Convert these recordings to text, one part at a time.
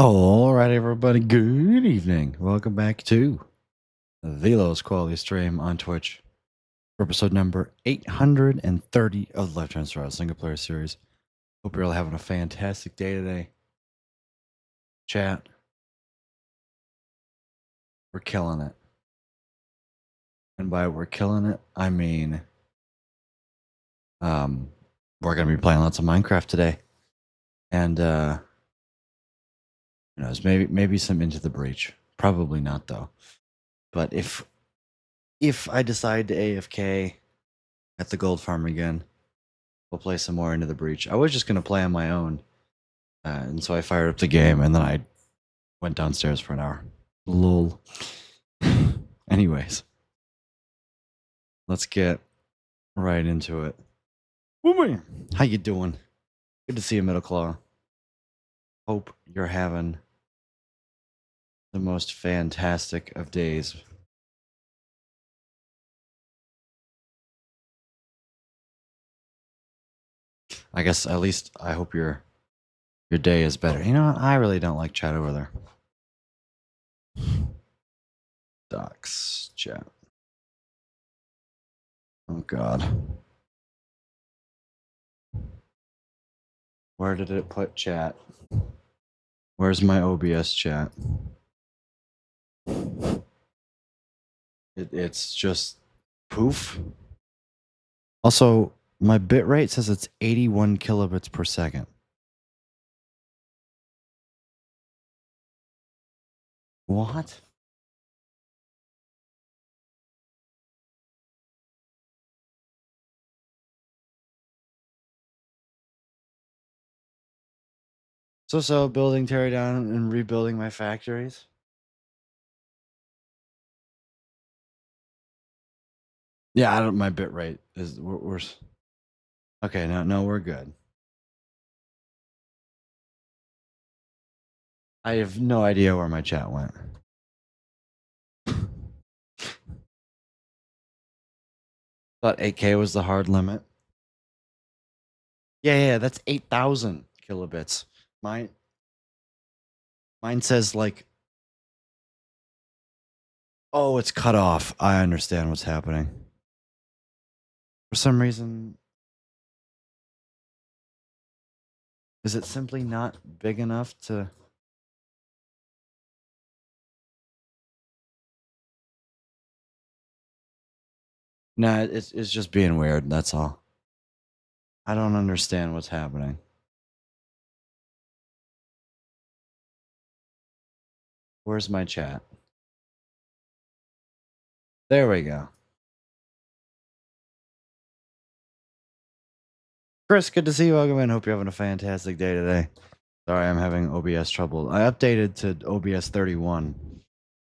All right, everybody. Good evening. Welcome back to the Lowest Quality Stream on Twitch for episode number 830 of the Left Hand Side Single Player Series. Hope you're all having a fantastic day today. Chat, we're killing it. And by we're killing it, I mean we're going to be playing lots of Minecraft today. And who knows, maybe some Into the Breach. Probably not though. But if I decide to AFK at the gold farm again, we'll play some more Into the Breach. I was just going to play on my own. And so I fired up the game and then I went downstairs for an hour. Lol. Anyways, let's get right into it. Woman, how you doing? Good to see you, Middle Claw. Hope you're having the most fantastic of days. I guess at least I hope your day is better. You know what? I really don't like chat over there. Docs chat. Oh God. Where did it put chat? Where's my OBS chat? It's just poof. Also, my bitrate says it's 81 kilobits per second. What? So building, tearing down, and rebuilding my factories. Yeah, I don't. My bitrate is we're okay. No, we're good. I have no idea where my chat went. Thought 8K was the hard limit. Yeah, that's 8,000 kilobits. Mine says like, oh, it's cut off. I understand what's happening. For some reason, is it simply not big enough to? Nah, it's just being weird. That's all. I don't understand what's happening. Where's my chat? There we go. Chris, good to see you. Welcome in. Hope you're having a fantastic day today. Sorry, I'm having OBS trouble. I updated to OBS 31,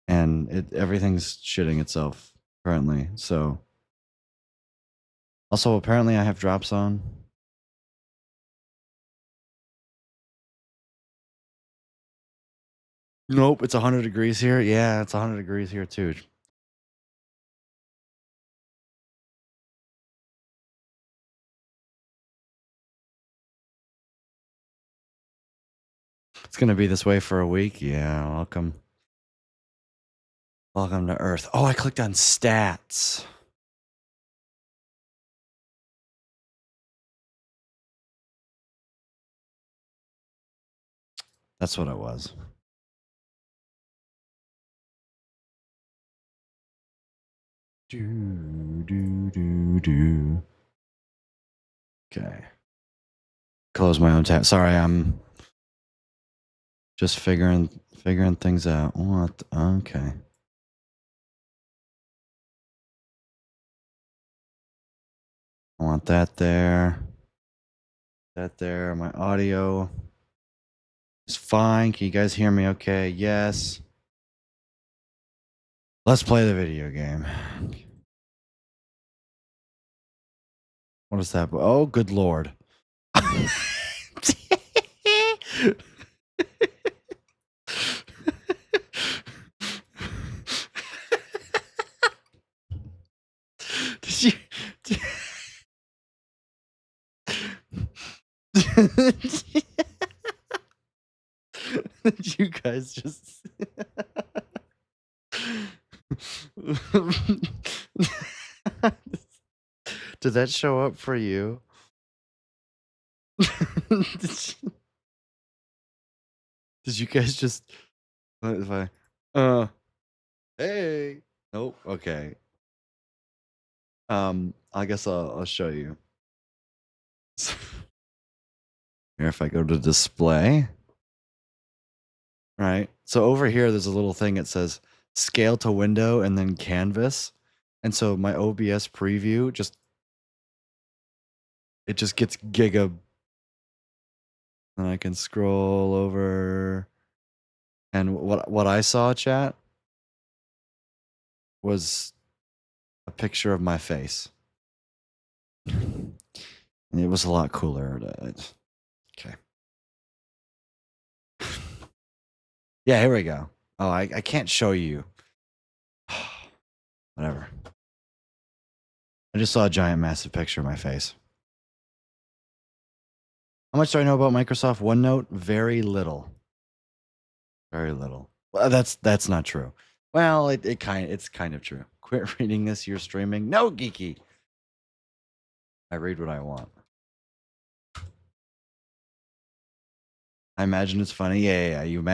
and everything's shitting itself currently. So, also apparently I have drops on. Nope, it's 100 degrees here. Yeah, it's 100 degrees here too. It's gonna be this way for a week. Yeah, welcome. Welcome to Earth. Oh, I clicked on stats. That's what it was. Do. Okay. Close my own tab. Sorry, I'm just figuring things out. What? Okay. I want that there. That there. My audio is fine. Can you guys hear me okay? Yes. Let's play the video game. What is that? Oh, good lord. Did you? You guys just. Did that show up for you? Did you guys just? What if I? Hey. Nope. Okay. I guess I'll show you. Here, if I go to display. Right. So over here, there's a little thing that says scale to window and then canvas. And so my OBS preview it just gets giga. And I can scroll over. And what I saw, chat, was a picture of my face. And it was a lot cooler. Okay. Yeah, here we go. Oh, I can't show you. Whatever. I just saw a giant, massive picture of my face. How much do I know about Microsoft OneNote? Very little. Very little. Well, that's not true. Well, it's kind of true. Quit reading this. You're streaming. No, geeky. I read what I want. I imagine it's funny. Yeah. You've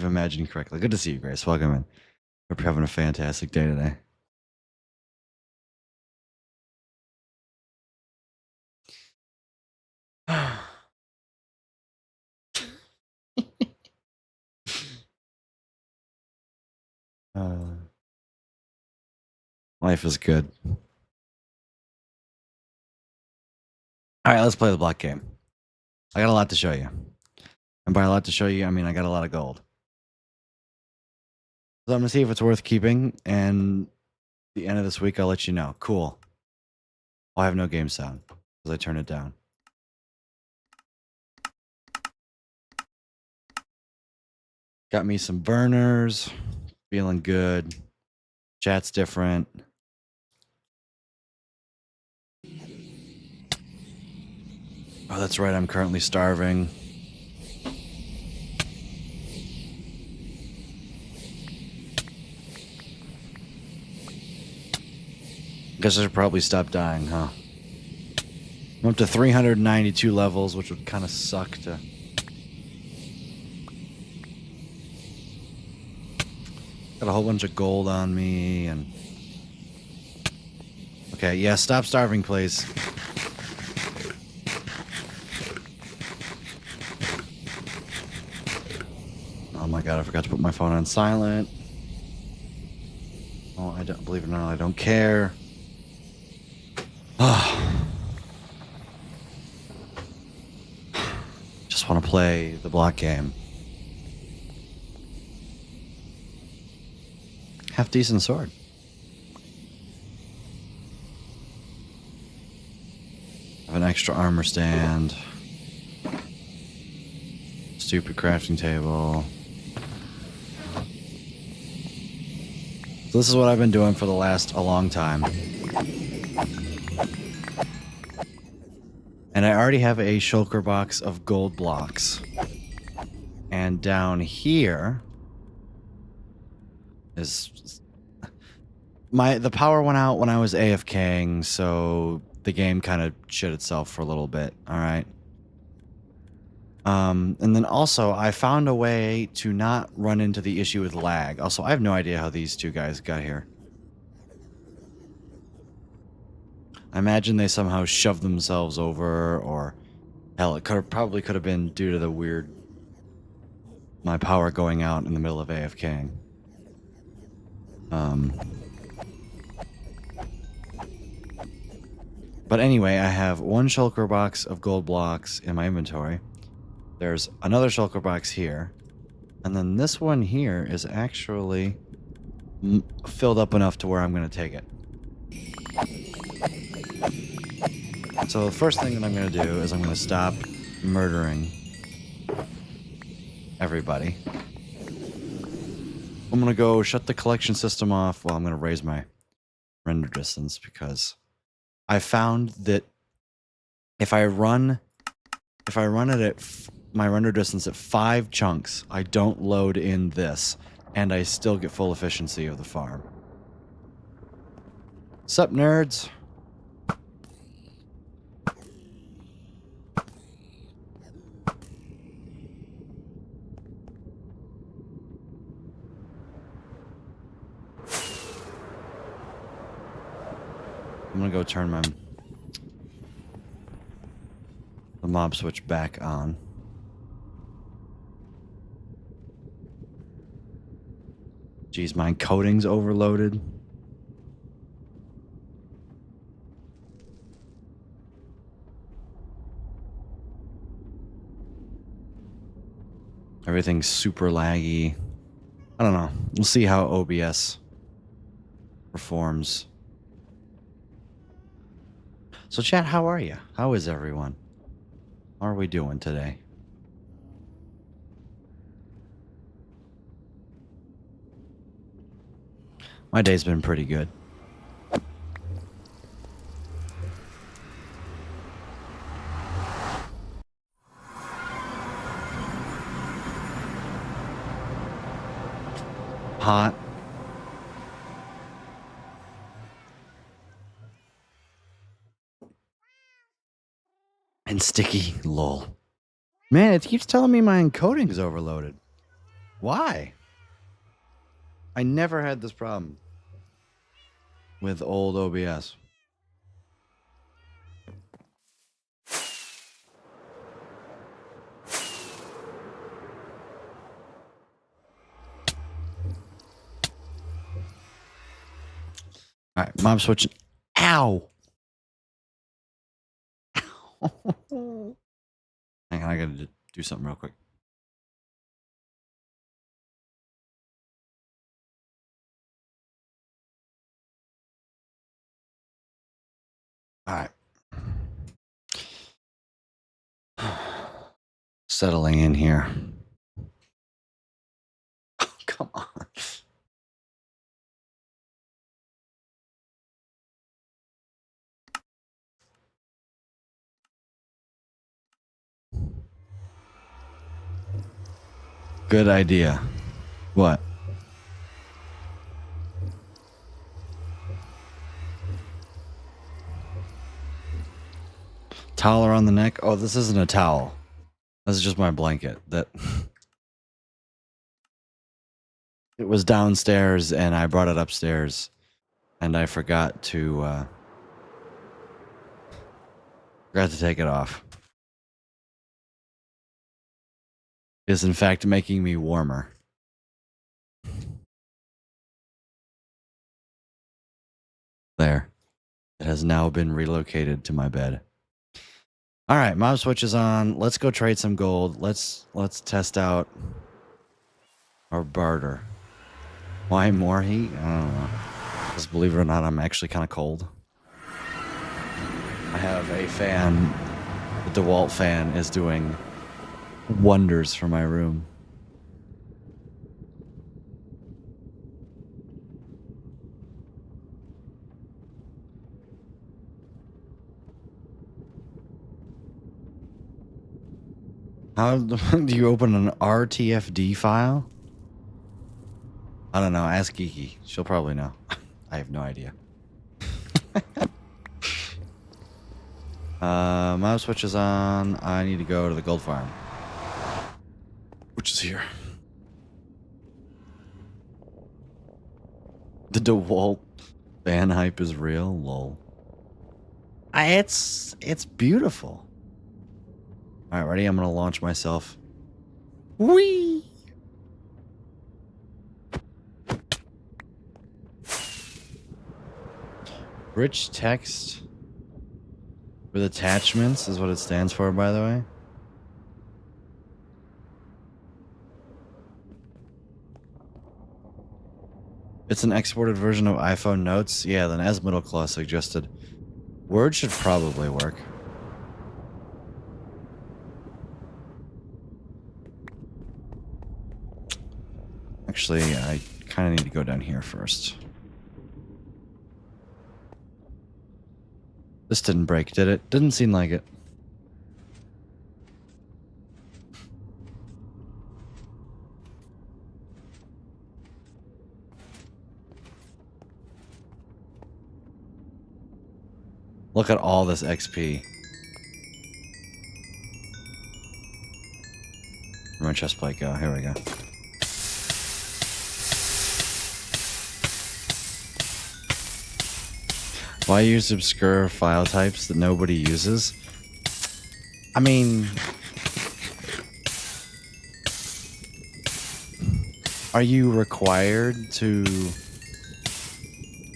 imagined correctly. Good to see you, Grace. Welcome in. Hope you're having a fantastic day today. Life is good. All right, let's play the block game. I got a lot to show you. And by a lot to show you, I mean I got a lot of gold. So I'm going to see if it's worth keeping. And the end of this week, I'll let you know. Cool. I have no game sound because I turned it down. Got me some burners. Feeling good. Chat's different. Oh, that's right. I'm currently starving. Guess I should probably stop dying, huh? I'm up to 392 levels, which would kind of suck to... Got a whole bunch of gold on me, and... Okay, yeah, stop starving, please. Oh my god, I forgot to put my phone on silent. Oh, I don't... Believe it or not, I don't care. Just want to play the block game. Half decent sword. Have an extra armor stand. Stupid crafting table. So this is what I've been doing for the last a long time. And I already have a shulker box of gold blocks. And down here is the power went out when I was AFKing, so the game kind of shit itself for a little bit. All right. And then also I found a way to not run into the issue with lag. Also, I have no idea how these two guys got here. I imagine they somehow shoved themselves over, or hell, it probably could have been due to the weird my power going out in the middle of AFKing. But anyway, I have one shulker box of gold blocks in my inventory. There's another shulker box here. And then this one here is actually filled up enough to where I'm going to take it. So the first thing that I'm going to do is I'm going to stop murdering everybody. I'm going to go shut the collection system off. Well, I'm going to raise my render distance because I found that if I run it at my render distance at 5 chunks. I don't load in this, and I still get full efficiency of the farm. Sup, nerds? I'm gonna go turn the mob switch back on. Geez, my encoding's overloaded. Everything's super laggy. I don't know. We'll see how OBS performs. So chat, how are you? How is everyone? How are we doing today? My day's been pretty good. Hot. And sticky. Lol. Man, it keeps telling me my encoding is overloaded. Why? I never had this problem with old OBS. All right, mob switching. Ow! Hang on, I gotta do something real quick. All right. Settling in here. Oh, come on. Good idea. What? Towel around the neck? Oh, this isn't a towel. This is just my blanket. That it was downstairs and I brought it upstairs and I forgot to take it off. It is in fact making me warmer. There. It has now been relocated to my bed. All right, mob switch is on. Let's go trade some gold. Let's test out our barter. Why more heat? I don't know. Because believe it or not, I'm actually kind of cold. I have a fan. The DeWalt fan is doing wonders for my room. How do you open an RTFD file? I don't know. Ask Geeky. She'll probably know. I have no idea. Mouse switch is on. I need to go to the gold farm, which is here. The DeWalt fan hype is real. Lol. It's beautiful. All right, ready? I'm gonna launch myself. Whee! Rich text with attachments is what it stands for, by the way. It's an exported version of iPhone Notes. Yeah, then as Middle Claw suggested, Word should probably work. Actually, I kind of need to go down here first. This didn't break, did it? Didn't seem like it. Look at all this XP. Where'd my chest plate go? Here we go. Why use obscure file types that nobody uses? I mean, are you required to...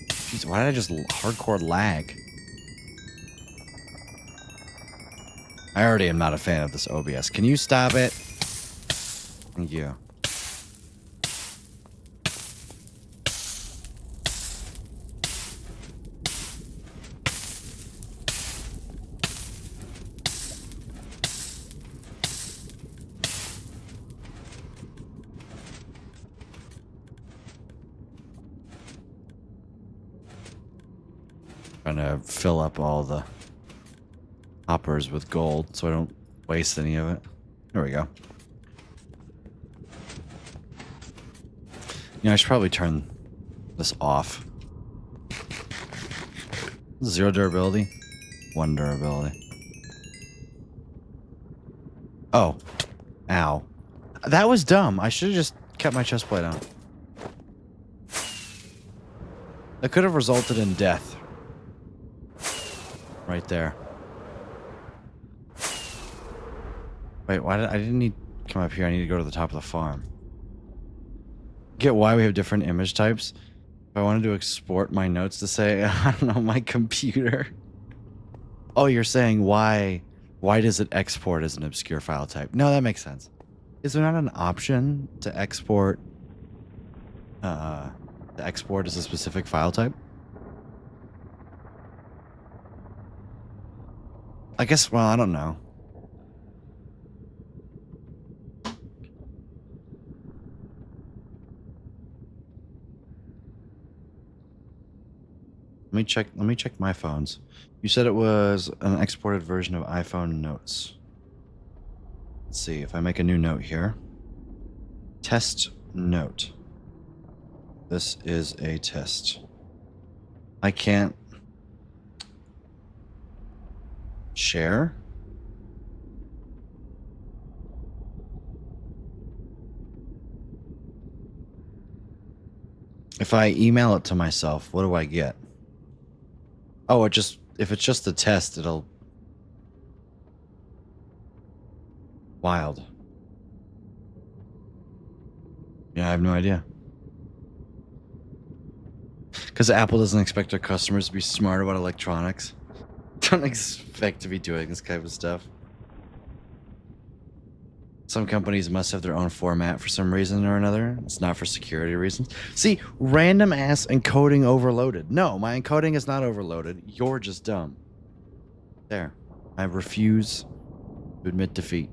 Jeez, why did I just hardcore lag? I already am not a fan of this OBS. Can you stop it? Thank you. Trying to fill up all the hoppers with gold so I don't waste any of it. There we go. I should probably turn this off. 0 durability, 1 durability. Oh. Ow. That was dumb. I should have just kept my chest plate on. That could have resulted in death. Right there. Wait, why did I didn't need to come up here? I need to go to the top of the farm. Get why we have different image types? If I wanted to export my notes to say, I don't know, my computer. Oh, you're saying why does it export as an obscure file type? No, that makes sense. Is there not an option to export as a specific file type? I guess, well, I don't know. Let me check my phones. You said it was an exported version of iPhone Notes. Let's see if I make a new note here. Test note. This is a test. I can't share. If I email it to myself, what do I get? Oh, if it's just a test, it'll... Wild. Yeah, I have no idea. Because Apple doesn't expect their customers to be smart about electronics. Don't expect to be doing this kind of stuff. Some companies must have their own format for some reason or another. It's not for security reasons. See, random ass encoding overloaded. No, my encoding is not overloaded. You're just dumb. There. I refuse to admit defeat.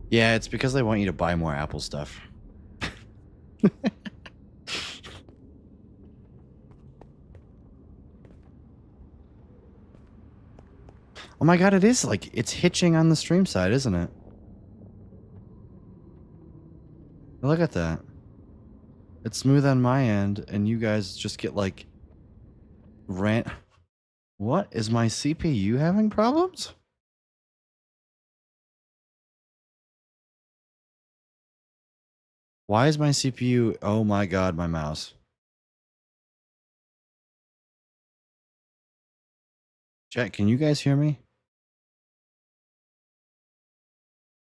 Yeah, it's because they want you to buy more Apple stuff. Oh my god, it is like, it's hitching on the stream side, isn't it? Look at that. It's smooth on my end, and you guys just get like... What? Is my CPU having problems? Why is my CPU... Oh my god, my mouse. Chat, can you guys hear me?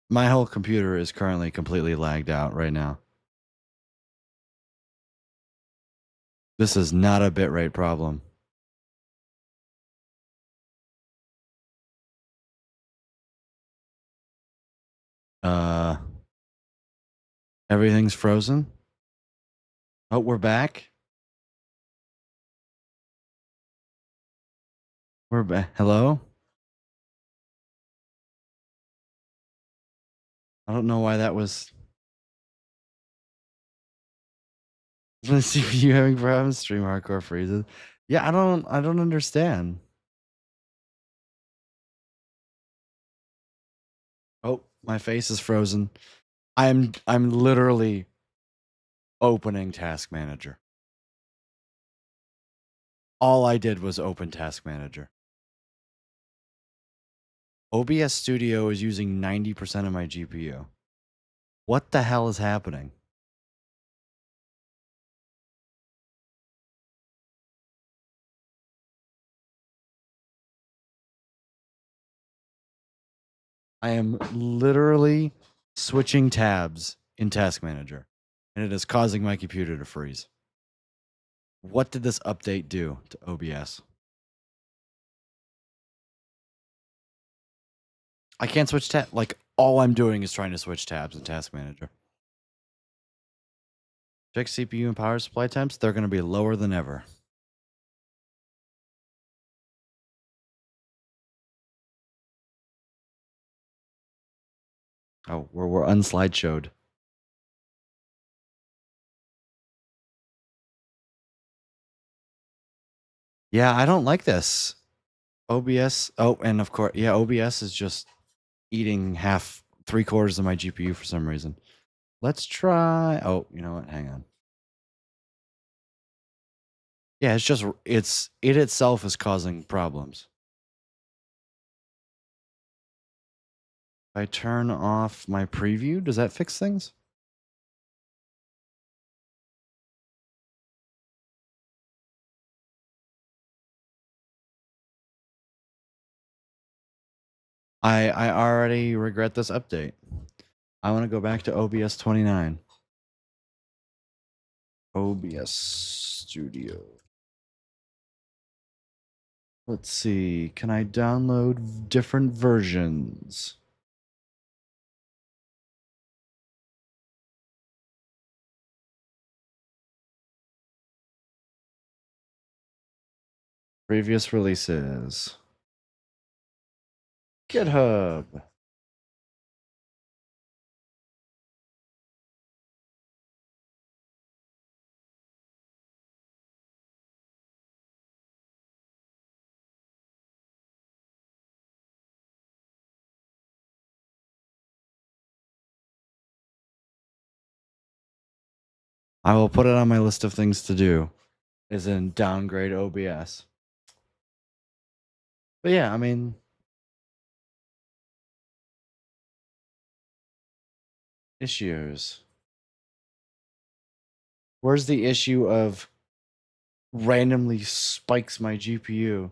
My whole computer is currently completely lagged out right now. This is not a bitrate problem. Everything's frozen. Oh, we're back. We're back. Hello? I don't know why that was... Is my CPU having problems? Stream hardcore freezes. Yeah, I don't understand. my face is frozen. I'm literally opening Task Manager. All I did was open Task Manager. OBS Studio is using 90% of my GPU. What the hell is happening? I am literally switching tabs in Task Manager, and it is causing my computer to freeze. What did this update do to OBS? I can't switch tab. Like, all I'm doing is trying to switch tabs in Task Manager. Check CPU and power supply temps. They're going to be lower than ever. Oh, we're unslideshowed. Yeah, I don't like this. OBS. Oh, and of course, yeah, OBS is just eating half, 3/4 of my GPU for some reason. Let's try. Oh, you know what? Hang on. Yeah, it's just it itself is causing problems. If I turn off my preview, does that fix things? I already regret this update. I want to go back to OBS 29. OBS Studio. Let's see. Can I download different versions? Previous releases. GitHub. I will put it on my list of things to do. Is in downgrade OBS. But yeah, I mean, issues. Where's the issue of randomly spikes my GPU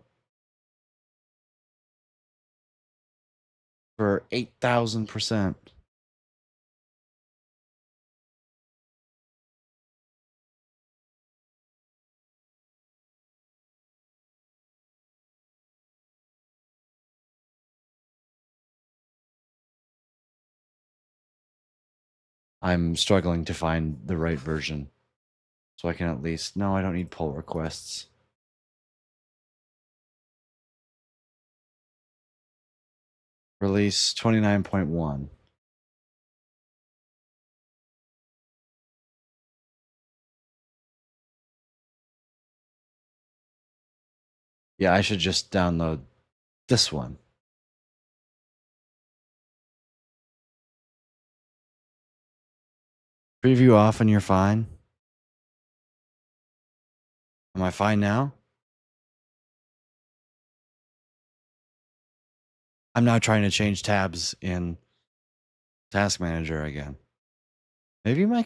for 8,000%? I'm struggling to find the right version. So I can at least, no, I don't need pull requests. Release 29.1. Yeah, I should just download this one. Preview off and you're fine. Am I fine now? I'm now trying to change tabs in Task Manager again. Maybe my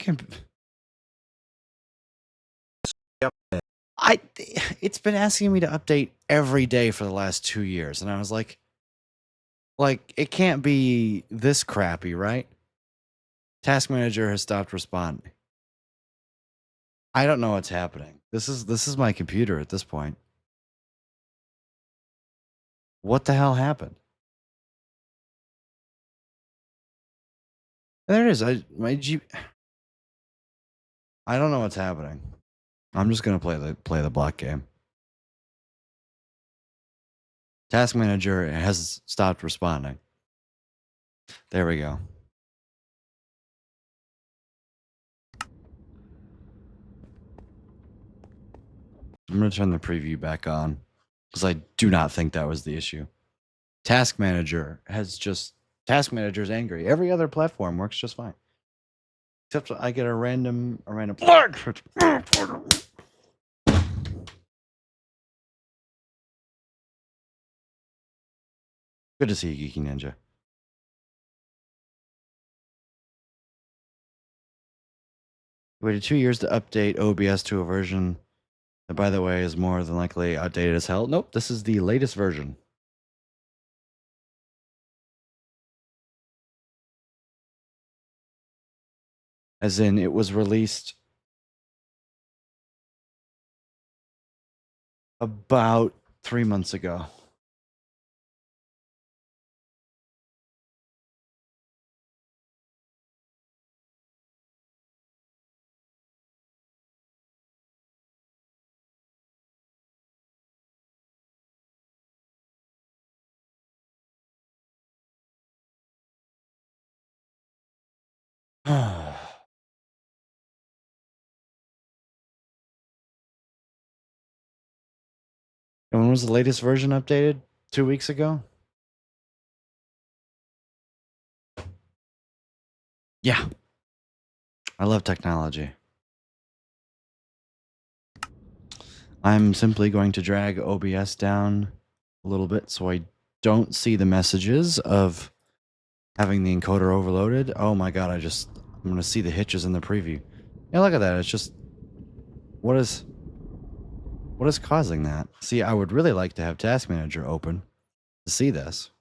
it's been asking me to update every day for the last 2 years, and I was like it can't be this crappy, right? Task Manager has stopped responding. I don't know what's happening. This is my computer at this point. What the hell happened? There it is. I don't know what's happening. I'm just gonna play the block game. Task Manager has stopped responding. There we go. I'm gonna turn the preview back on because I do not think that was the issue. Task Manager has just Task Manager is angry. Every other platform works just fine. Except I get a random Good to see you, Geeky Ninja. Waited 2 years to update OBS to a version that, by the way, is more than likely outdated as hell. Nope, this is the latest version. As in, it was released about 3 months ago. And when was the latest version updated? 2 weeks ago? Yeah. I love technology. I'm simply going to drag OBS down a little bit so I don't see the messages of having the encoder overloaded. Oh my god, I'm going to see the hitches in the preview. Yeah, look at that. It's just, what is causing that? See, I would really like to have Task Manager open to see this.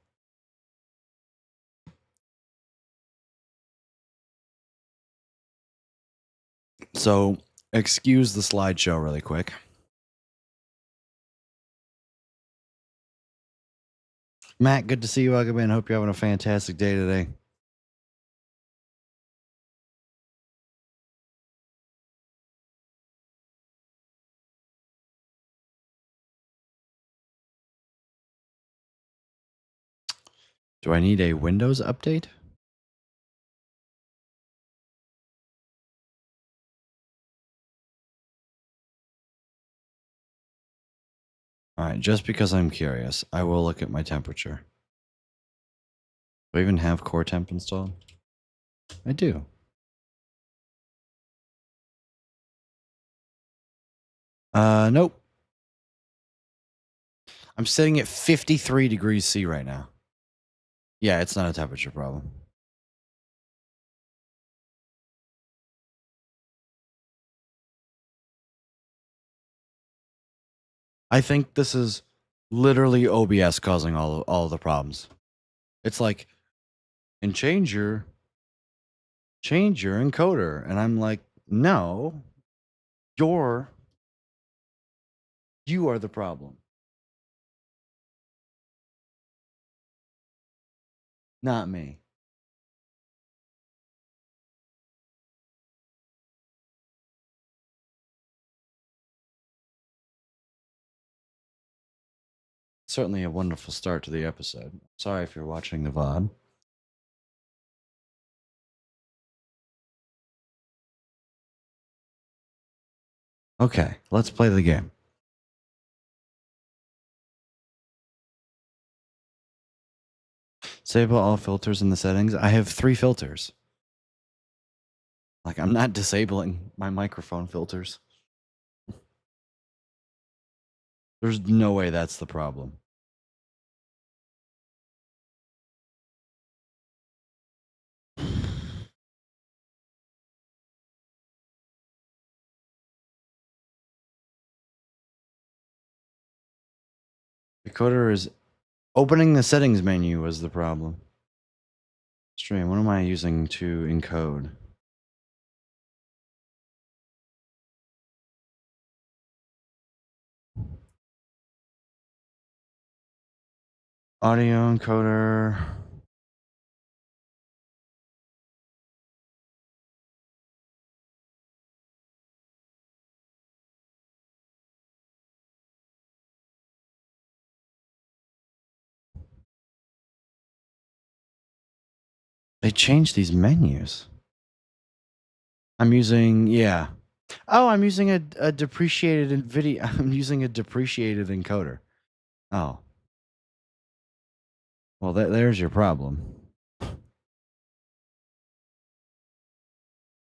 So, excuse the slideshow really quick. Matt, good to see you. Welcome in. Hope you're having a fantastic day today. Do I need a Windows update? All right, just because I'm curious, I will look at my temperature. Do I even have Core Temp installed? I do. Nope. I'm sitting at 53 degrees C right now. Yeah, it's not a temperature problem. I think this is literally OBS causing all the problems. It's like, and change your encoder, and I'm like, no, you are the problem, not me. Certainly a wonderful start to the episode. Sorry if you're watching the VOD. Okay, let's play the game. Disable all filters in the settings. I have 3 filters. Like, I'm not disabling my microphone filters. There's no way that's the problem. Encoder is opening the settings menu was the problem. Stream, what am I using to encode? Audio encoder. They changed these menus. I'm using, yeah. Oh, I'm using a depreciated NVIDIA. I'm using a depreciated encoder. Oh. Well, there's your problem.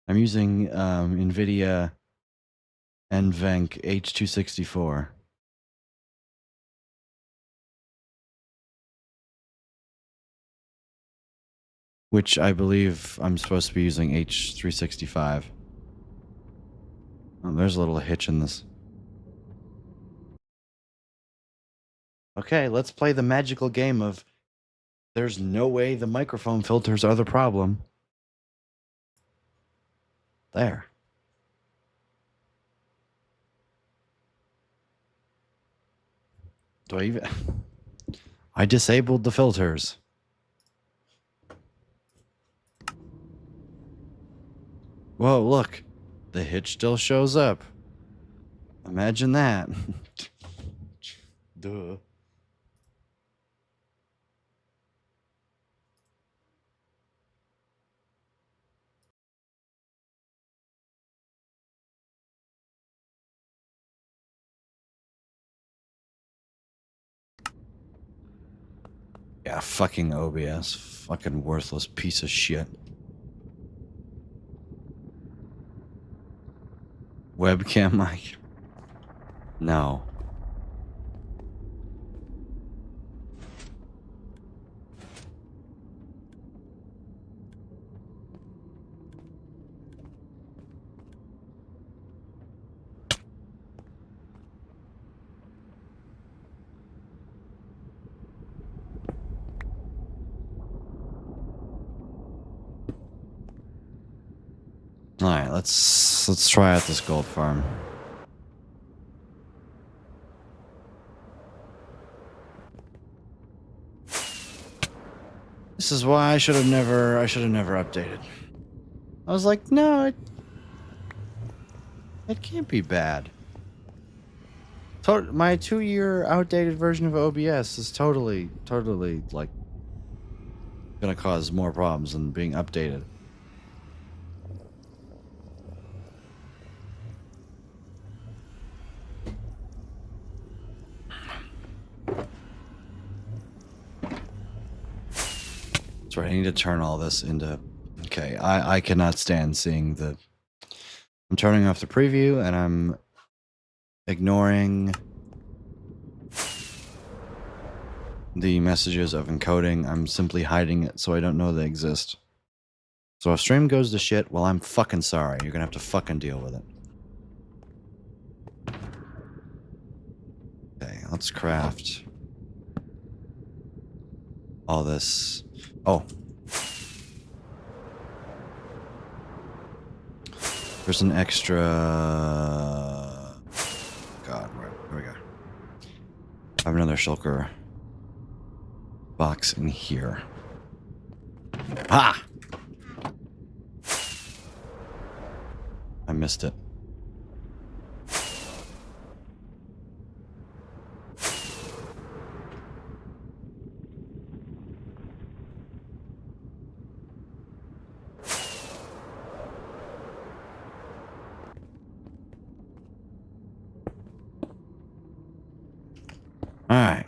I'm using NVIDIA NVENC H264. Which I believe I'm supposed to be using H365. Oh, there's a little hitch in this. Okay, let's play the magical game of there's no way the microphone filters are the problem. There. Do I even... I disabled the filters. Whoa, look. The hitch still shows up. Imagine that. Duh. Yeah, fucking OBS. Fucking worthless piece of shit. Webcam mic? No. All right, let's try out this gold farm. This is why I should have never updated. I was like, no, it can't be bad. My 2-year outdated version of OBS is totally like gonna cause more problems than being updated. That's right. I need to turn all this into. Okay, I cannot stand seeing the. I'm turning off the preview and I'm ignoring the messages of encoding. I'm simply hiding it so I don't know they exist. So if stream goes to shit, well, I'm fucking sorry. You're gonna have to fucking deal with it. Okay, let's craft all this. Oh. There's an extra... God, where we go? I have another shulker box in here. Ah! I missed it. All right.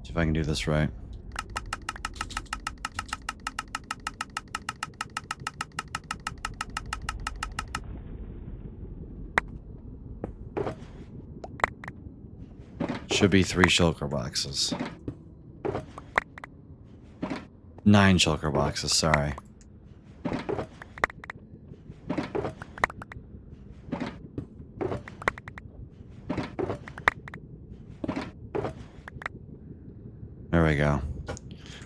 See if I can do this right. Should be 3 shulker boxes. 9 shulker boxes, sorry. There we go.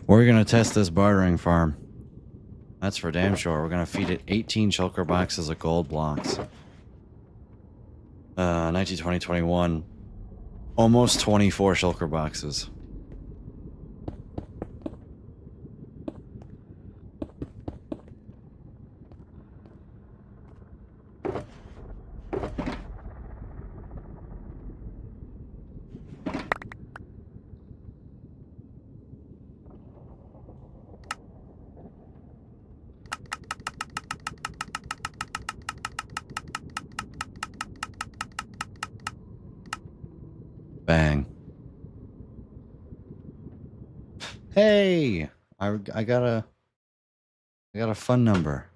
We're going to test this bartering farm. That's for damn sure. We're going to feed it 18 shulker boxes of gold blocks. 19, 20, 21. Almost 24 shulker boxes. Bang. Hey, I got a fun number.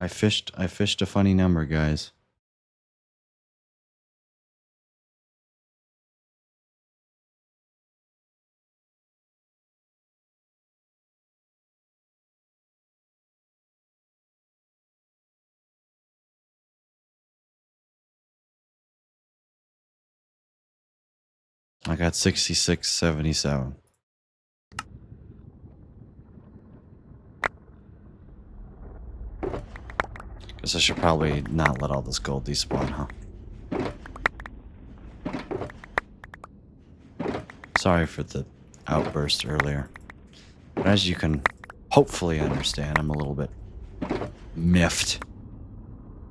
I fished a funny number, guys. I got 66.77. Guess I should probably not let all this gold despawn, huh? Sorry for the outburst earlier. But as you can hopefully understand, I'm a little bit miffed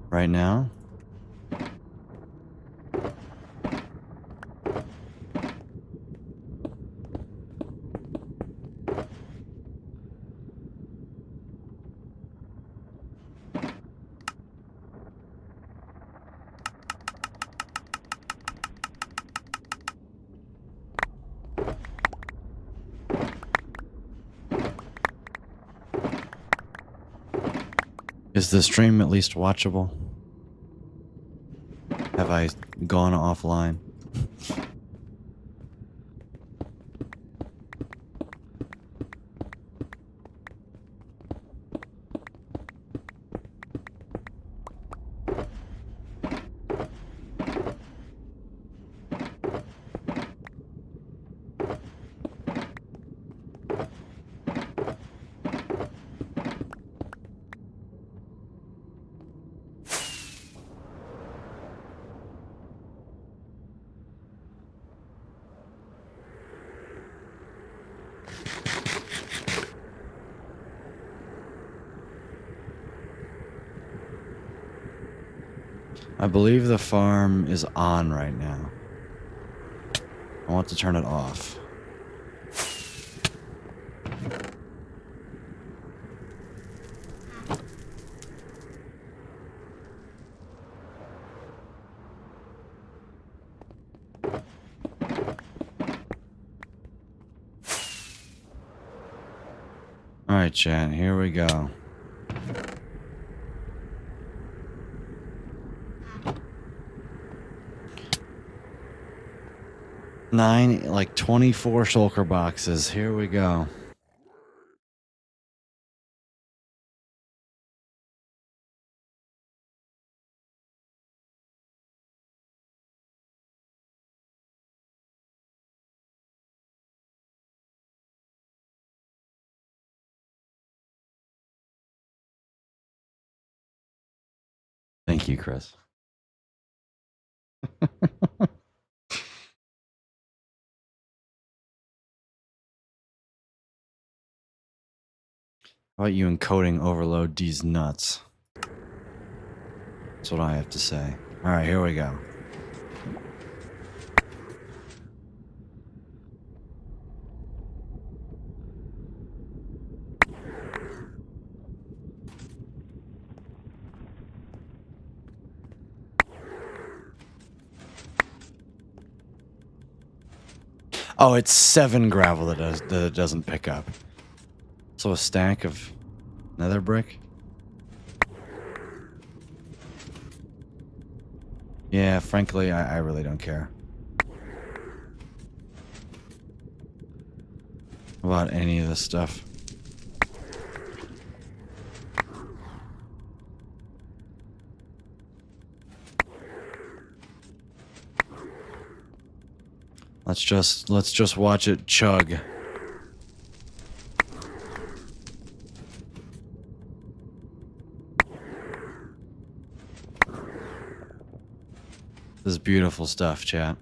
right now. Is the stream at least watchable? Have I gone offline? I believe the farm is on right now. I want to turn it off. Alright, chat, here we go. Like 24 shulker boxes. Here we go. Thank you, Chris. How about you encoding overload these nuts? That's what I have to say. Alright, here we go. Oh, it's 7 gravel that it doesn't pick up. So a stack of nether brick? Yeah, frankly, I really don't care about any of this stuff. Let's just watch it chug. This is beautiful stuff, chat.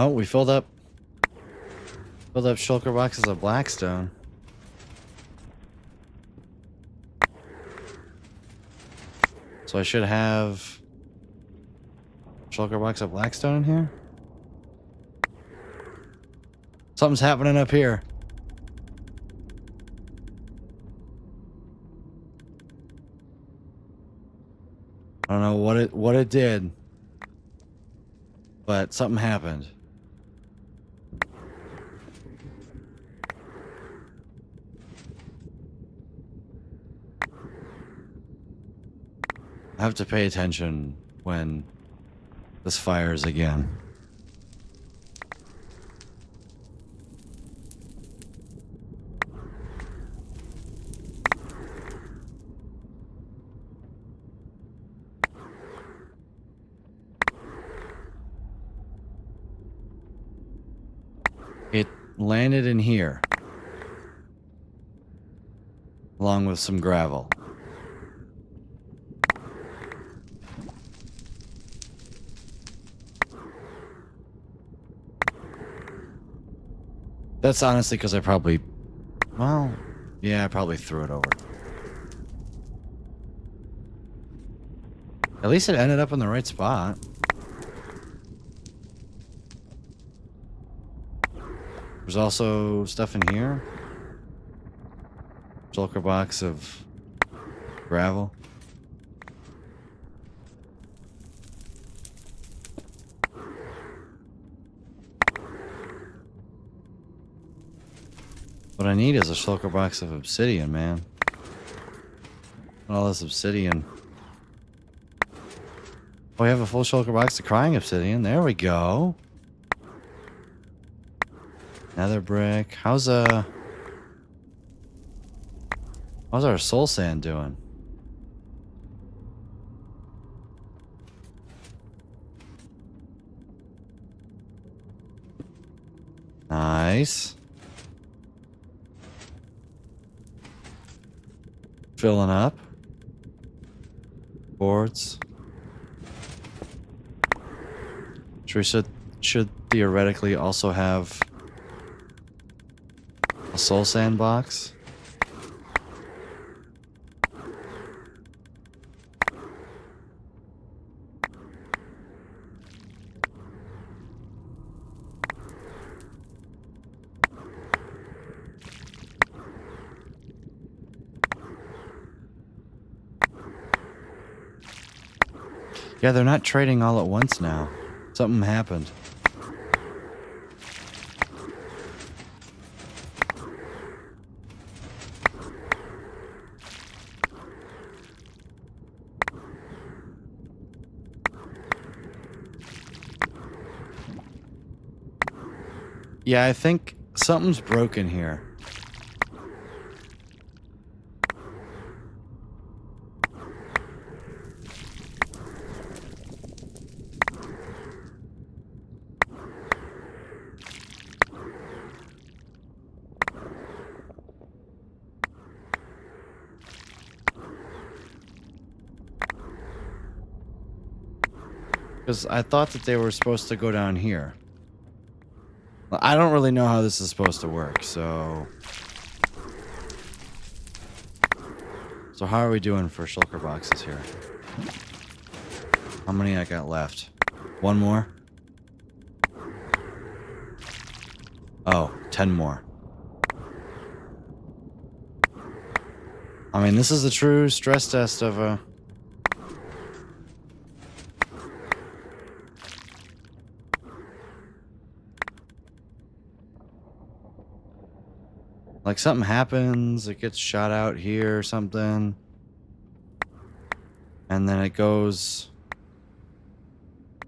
Oh, we filled up shulker boxes of blackstone. So I should have shulker box of blackstone in here. Something's happening up here. I don't know what it did, but something happened. I have to pay attention when this fires again. It landed in here, along with some gravel. That's honestly because I probably, well, yeah, I probably threw it over. At least it ended up in the right spot. There's also stuff in here. Shulker box of gravel. What I need is a shulker box of obsidian, man. All this obsidian. Oh, we have a full shulker box of crying obsidian. There we go. Nether brick. How's our soul sand doing? Nice. Filling up. Boards. Teresa should theoretically also have a soul sand box. Yeah, they're not trading all at once now. Something happened. Yeah, I think something's broken here. Because I thought that they were supposed to go down here. I don't really know how this is supposed to work, so... So how are we doing for shulker boxes here? How many I got left? One more? Oh, 10 more. I mean, this is a true stress test of a... Like, something happens, it gets shot out here or something. And then it goes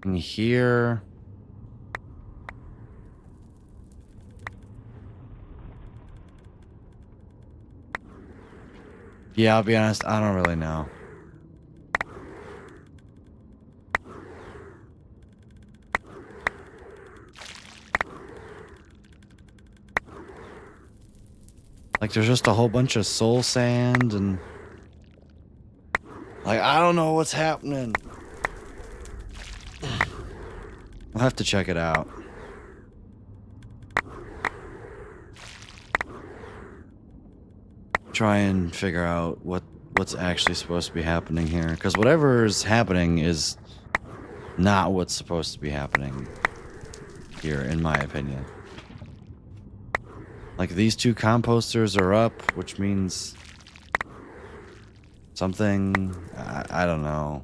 in here. Yeah, I'll be honest, I don't really know. Like, there's just a whole bunch of soul sand and... Like, I don't know what's happening. I'll have to check it out. try and figure out what's actually supposed to be happening here, because whatever is happening is not what's supposed to be happening here, in my opinion. Like, these two composters are up, which means something. I don't know.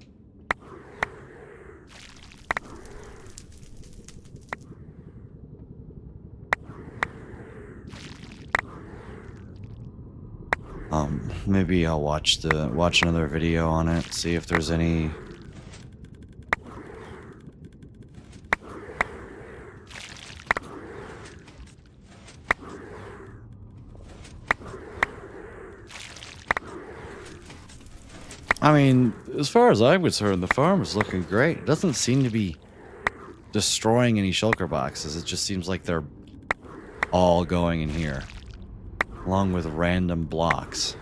Maybe I'll watch another video on it, see if there's any. I mean, as far as I'm concerned, the farm is looking great. It doesn't seem to be destroying any shulker boxes. It just seems like they're all going in here, along with random blocks.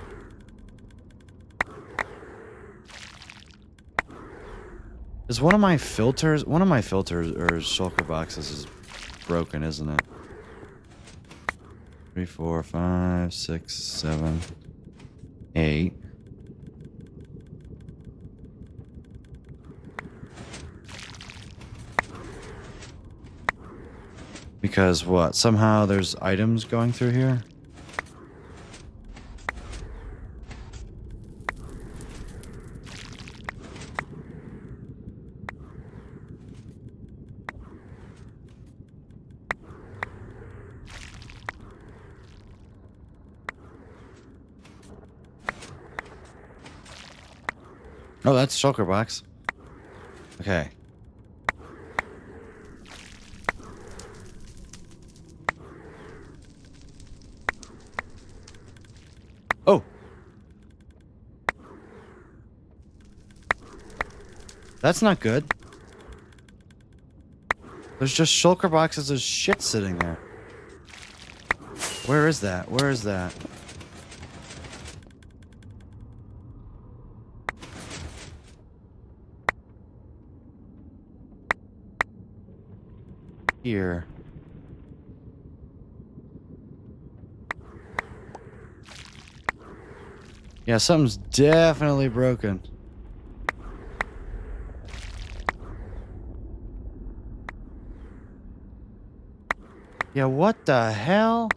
Is one of my filters or shulker boxes is broken, isn't it? 3, 4, 5, 6, 7, 8. Because what? Somehow there's items going through here? Oh, that's shulker box. Okay. Oh! That's not good. There's just shulker boxes of shit sitting there. Where is that? Where is that? Here. Yeah, something's definitely broken. Yeah, what the hell?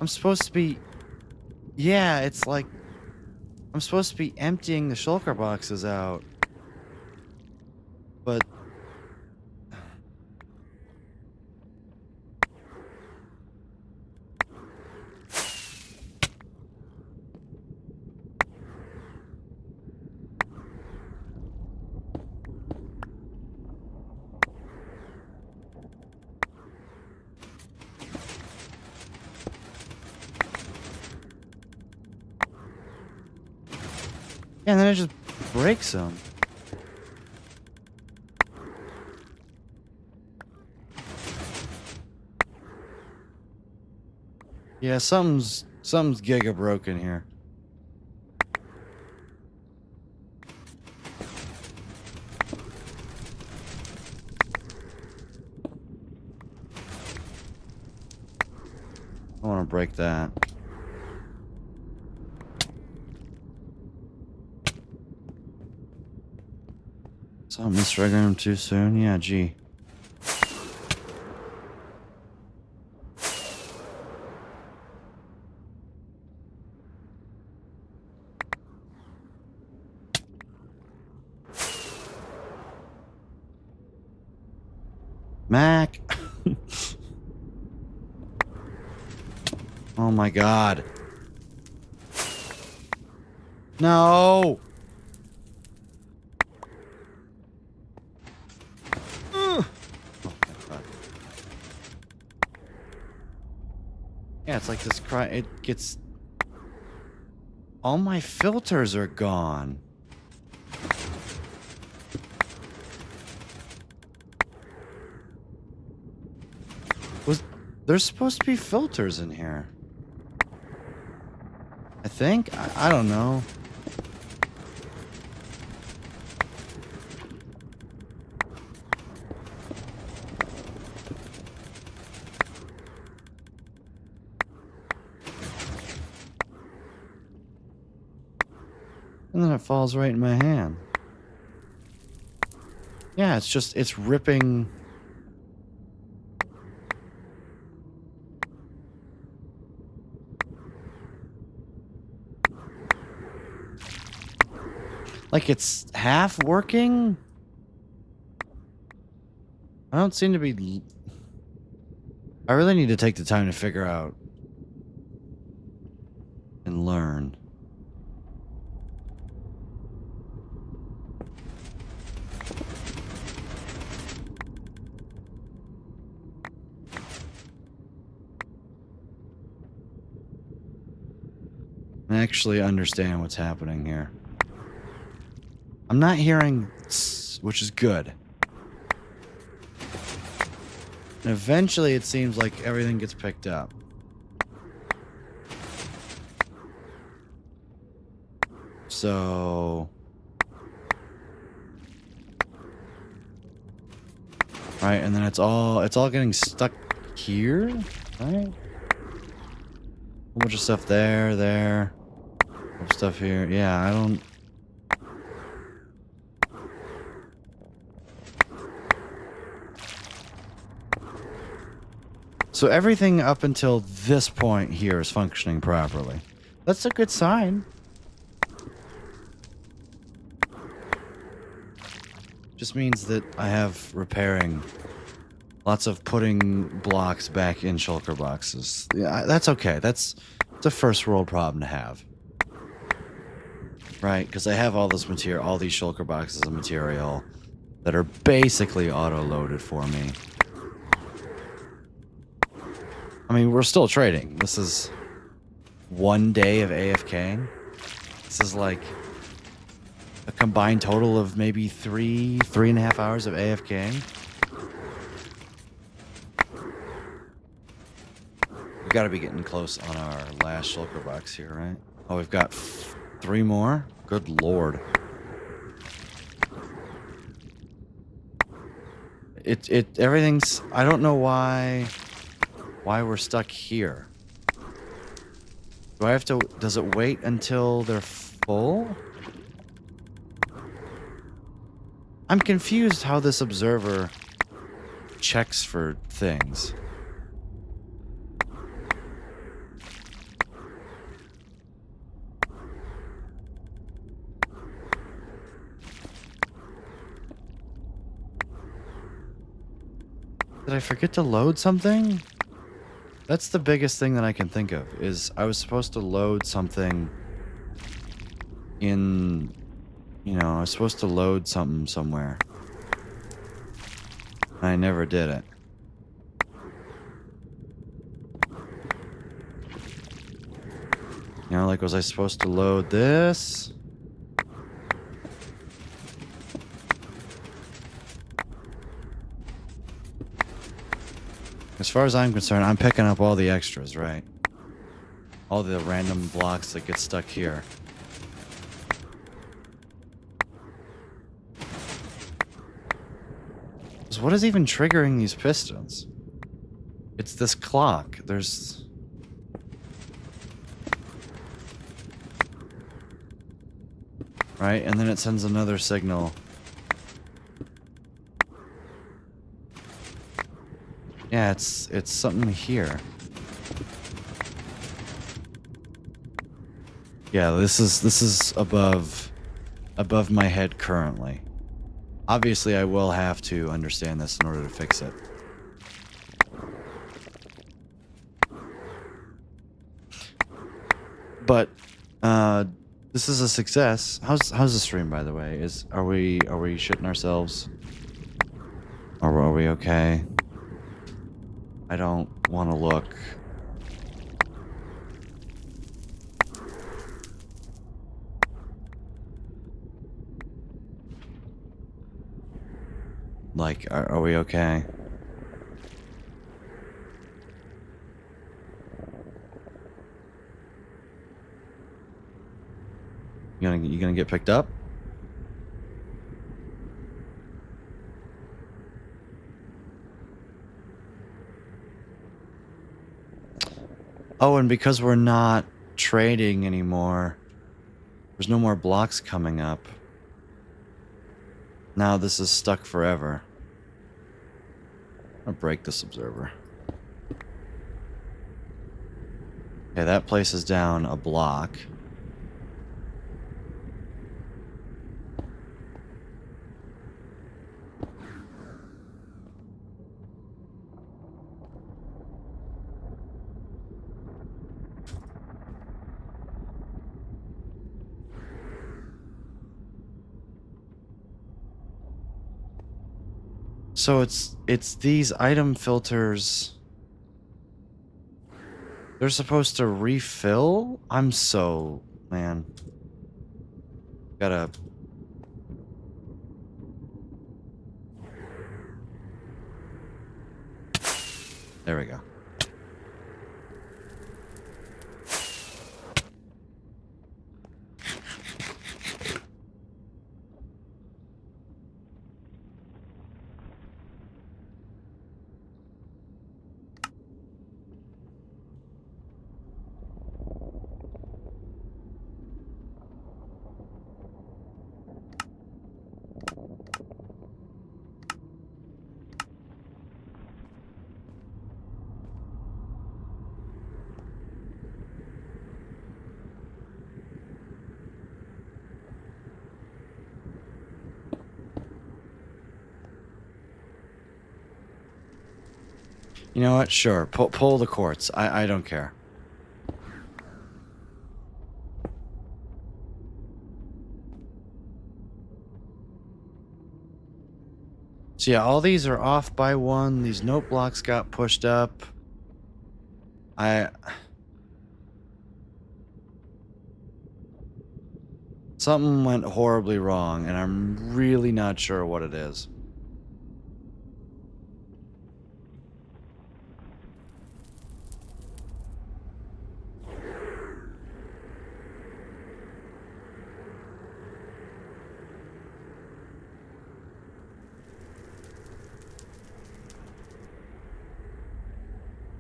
I'm supposed to be... Yeah, it's like... I'm supposed to be emptying the shulker boxes out. But... Yeah, and then it just breaks them. Yeah, something's giga broken here. I want to break that. So I misregging him too soon? Yeah, gee. Mac. Oh my god. No. Oh my god. Yeah, it's like this cry. It gets. All my filters are gone. There's supposed to be filters in here. I think? I don't know. And then it falls right in my hand. Yeah, it's ripping. Like it's half working? I don't seem to be... I really need to take the time to figure out and learn. And actually understand what's happening here. I'm not hearing tss, which is good. And eventually it seems like everything gets picked up. So... right, and then it's all getting stuck here, right? A bunch of stuff there. Stuff here. Yeah, I don't... So everything up until this point here is functioning properly. That's a good sign. Just means that I have repairing. Lots of putting blocks back in shulker boxes. Yeah, that's okay. It's a first world problem to have. Right? Because I have all this material, all these shulker boxes of material that are basically auto-loaded for me. I mean, we're still trading. This is 1 day of AFK. This is like a combined total of maybe 3.5 hours of AFK. We gotta be getting close on our last shulker box here, right? Oh, we've got 3 more? Good lord. Everything's... I don't know why we're stuck here. Do I have to... Does it wait until they're full? I'm confused how this observer checks for things. Did I forget to load something? That's the biggest thing that I can think of, is I was supposed to load something in... You know, I was supposed to load something somewhere. I never did it. You know, like, was I supposed to load this? As far as I'm concerned, I'm picking up all the extras, right? All the random blocks that get stuck here. So what is even triggering these pistons? It's this clock. There's... Right? And then it sends another signal. Yeah, it's something here. Yeah, this is above my head currently. Obviously, I will have to understand this in order to fix it. But this is a success. How's the stream, by the way? Are we shitting ourselves? Or are we okay? I don't want to look. Like, are we okay? You gonna get picked up? Oh, and because we're not trading anymore, There's no more blocks coming up. Now this is stuck forever. I'll break this observer. Okay, that places down a block. So it's these item filters. They're supposed to refill? Man. Gotta... There we go. You know what? Sure. Pull the quartz. I don't care. So yeah, all these are off by one. These note blocks got pushed up. Something went horribly wrong, and I'm really not sure what it is.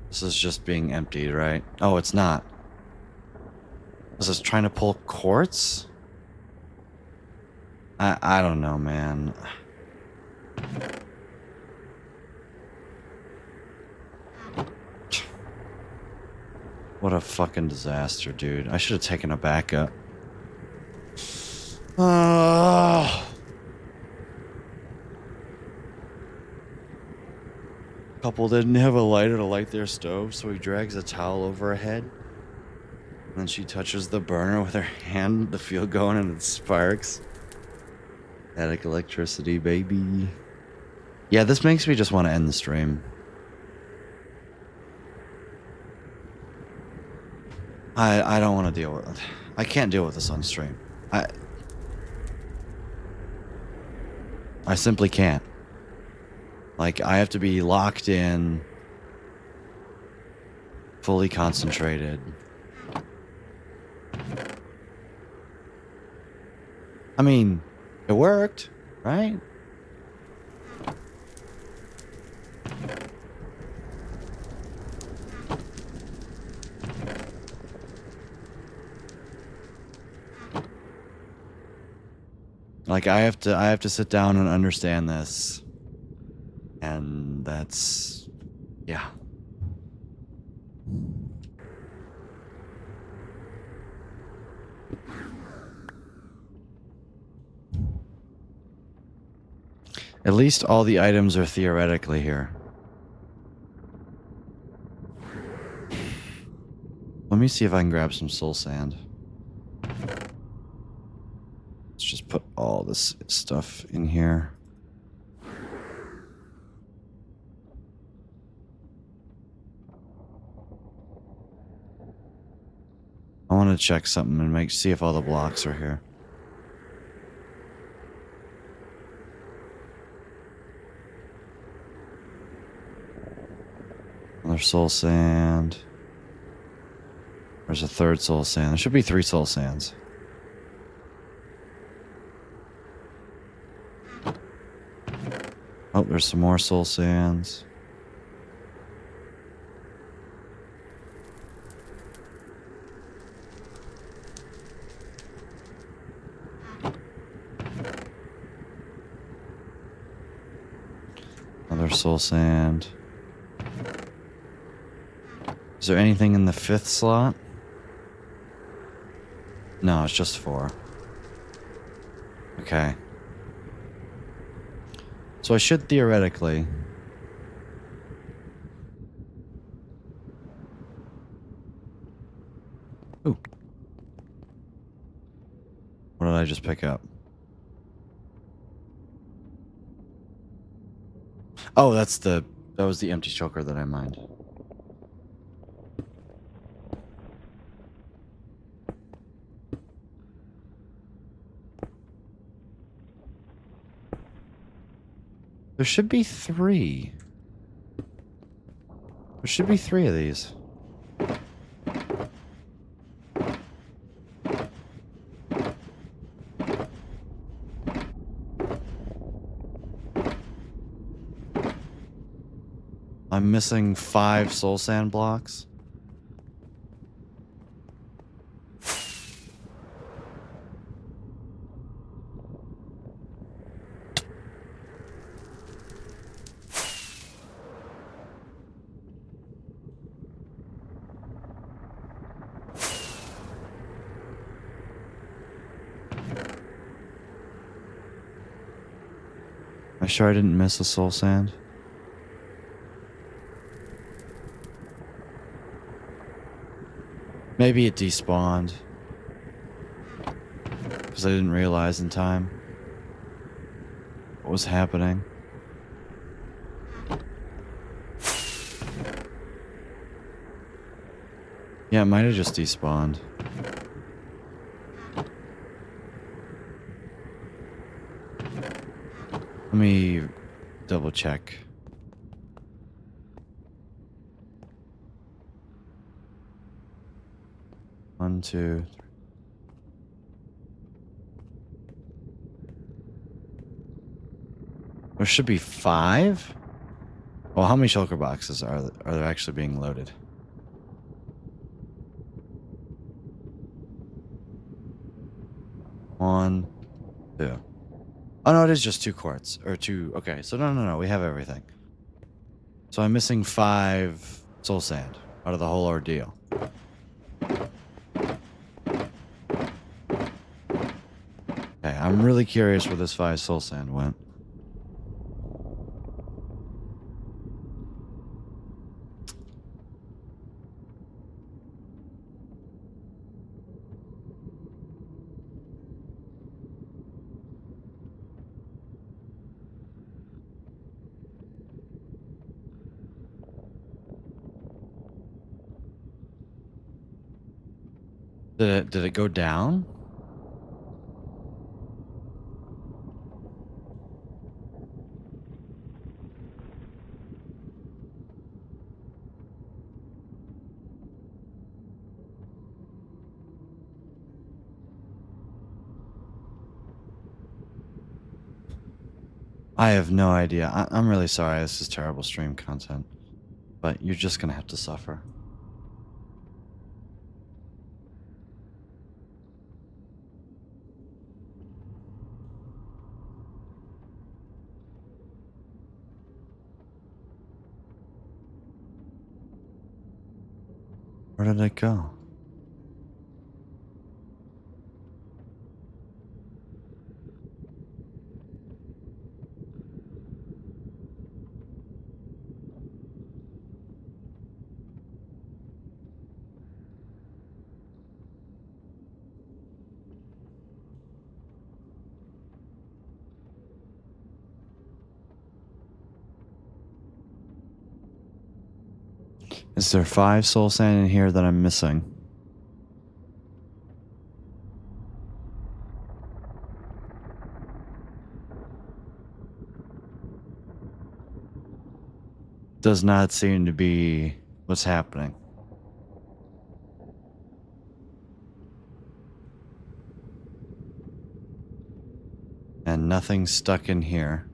This is just being emptied, right? Oh, it's not. Is this trying to pull quartz? I don't know, man. What a fucking disaster, dude. I should have taken a backup. Couple didn't have a lighter to light their stove, so he drags a towel over her head. And then she touches the burner with her hand, the fuel going, and it sparks. Static electricity, baby. Yeah, this makes me just want to end the stream. I don't want to deal with it. I can't deal with this on stream. I simply can't. Like, I have to be locked in, fully concentrated. I mean, it worked, right? Like, I have to sit down and understand this. And that's, yeah. At least all the items are theoretically here. Let me see if I can grab some soul sand. Let's just put all this stuff in here. I want to check something and see if all the blocks are here. Another soul sand. There's a third soul sand. There should be 3 soul sands. Oh, there's some more soul sands. Another soul sand. Is there anything in the 5th slot? No, it's just 4. Okay. So I should theoretically... Ooh. What did I just pick up? Oh, that was the empty shulker that I mined. There should be 3. There should be 3 of these. I'm missing 5 soul sand blocks. Am I sure I didn't miss a soul sand? Maybe it despawned. Because I didn't realize in time what was happening. Yeah, it might have just despawned. Let me double check. One, two, three. There should be 5? Well, how many shulker boxes are there actually being loaded? One, 2. Oh no, it is just 2 quartz. Or 2, okay, so no, we have everything. So I'm missing 5 soul sand out of the whole ordeal. Okay, I'm really curious where this 5 soul sand went. Did it go down? I have no idea. I'm really sorry. This is terrible stream content. But you're just gonna have to suffer. Where did it go? Is there 5 soul sand in here that I'm missing? Does not seem to be what's happening. And nothing's stuck in here.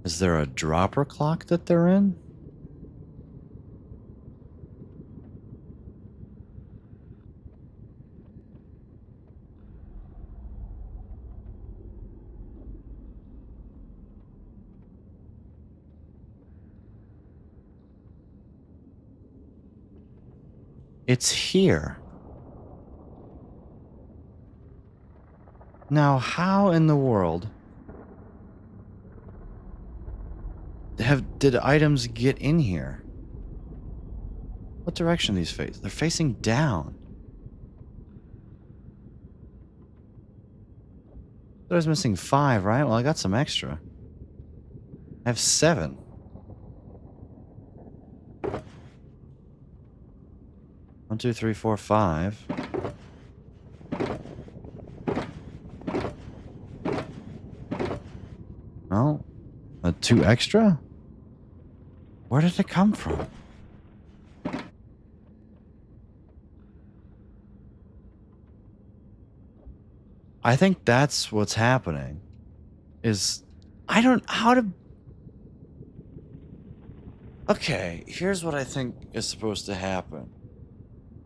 Is there a dropper clock that they're in? It's here. Now, how in the world did items get in here? What direction these face? They're facing down. I was missing 5, right? Well, I got some extra. I have 7. One, two, three, four, 5. Oh, 2 extra? Where did it come from? I think that's what's happening. Okay, here's what I think is supposed to happen.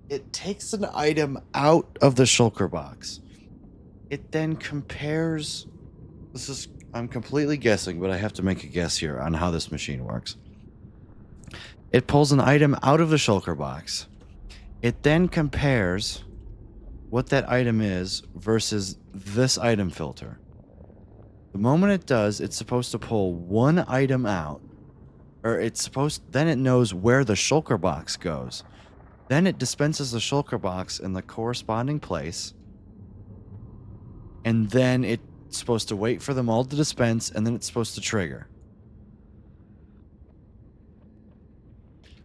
It takes an item out of the shulker box. It then compares. I'm completely guessing, but I have to make a guess here on how this machine works. It pulls an item out of the shulker box. It then compares what that item is versus this item filter. The moment it does, it's supposed to pull one item out, or then it knows where the shulker box goes. Then it dispenses the shulker box in the corresponding place, and then it's supposed to wait for them all to dispense, and then it's supposed to trigger.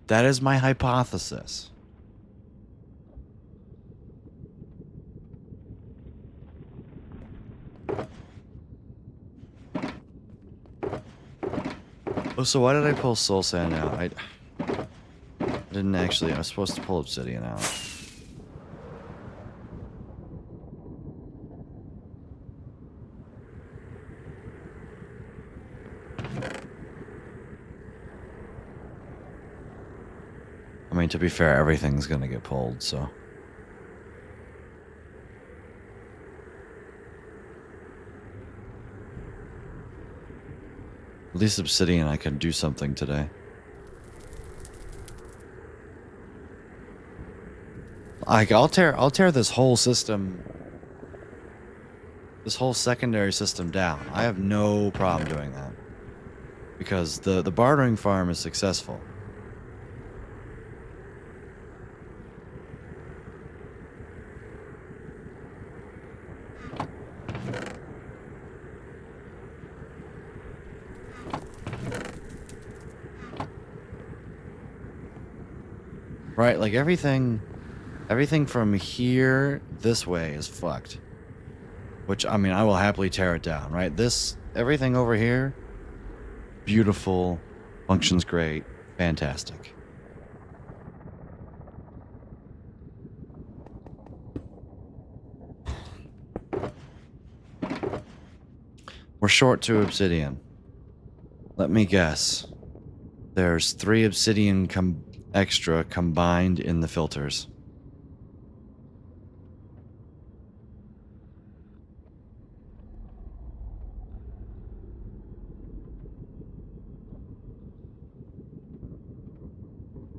That is my hypothesis. Oh, so why did I pull soul sand out? I didn't actually. I was supposed to pull obsidian out. I mean, to be fair, everything's gonna get pulled, so. At least obsidian, I can do something today. Like, I'll tear this whole system, this whole secondary system down. I have no problem doing that. Because the bartering farm is successful. Right, like everything from here this way is fucked. Which, I mean, I will happily tear it down, right? Everything over here, beautiful, functions great, fantastic. We're short 2 obsidian. Let me guess. There's 3 obsidian extra combined in the filters.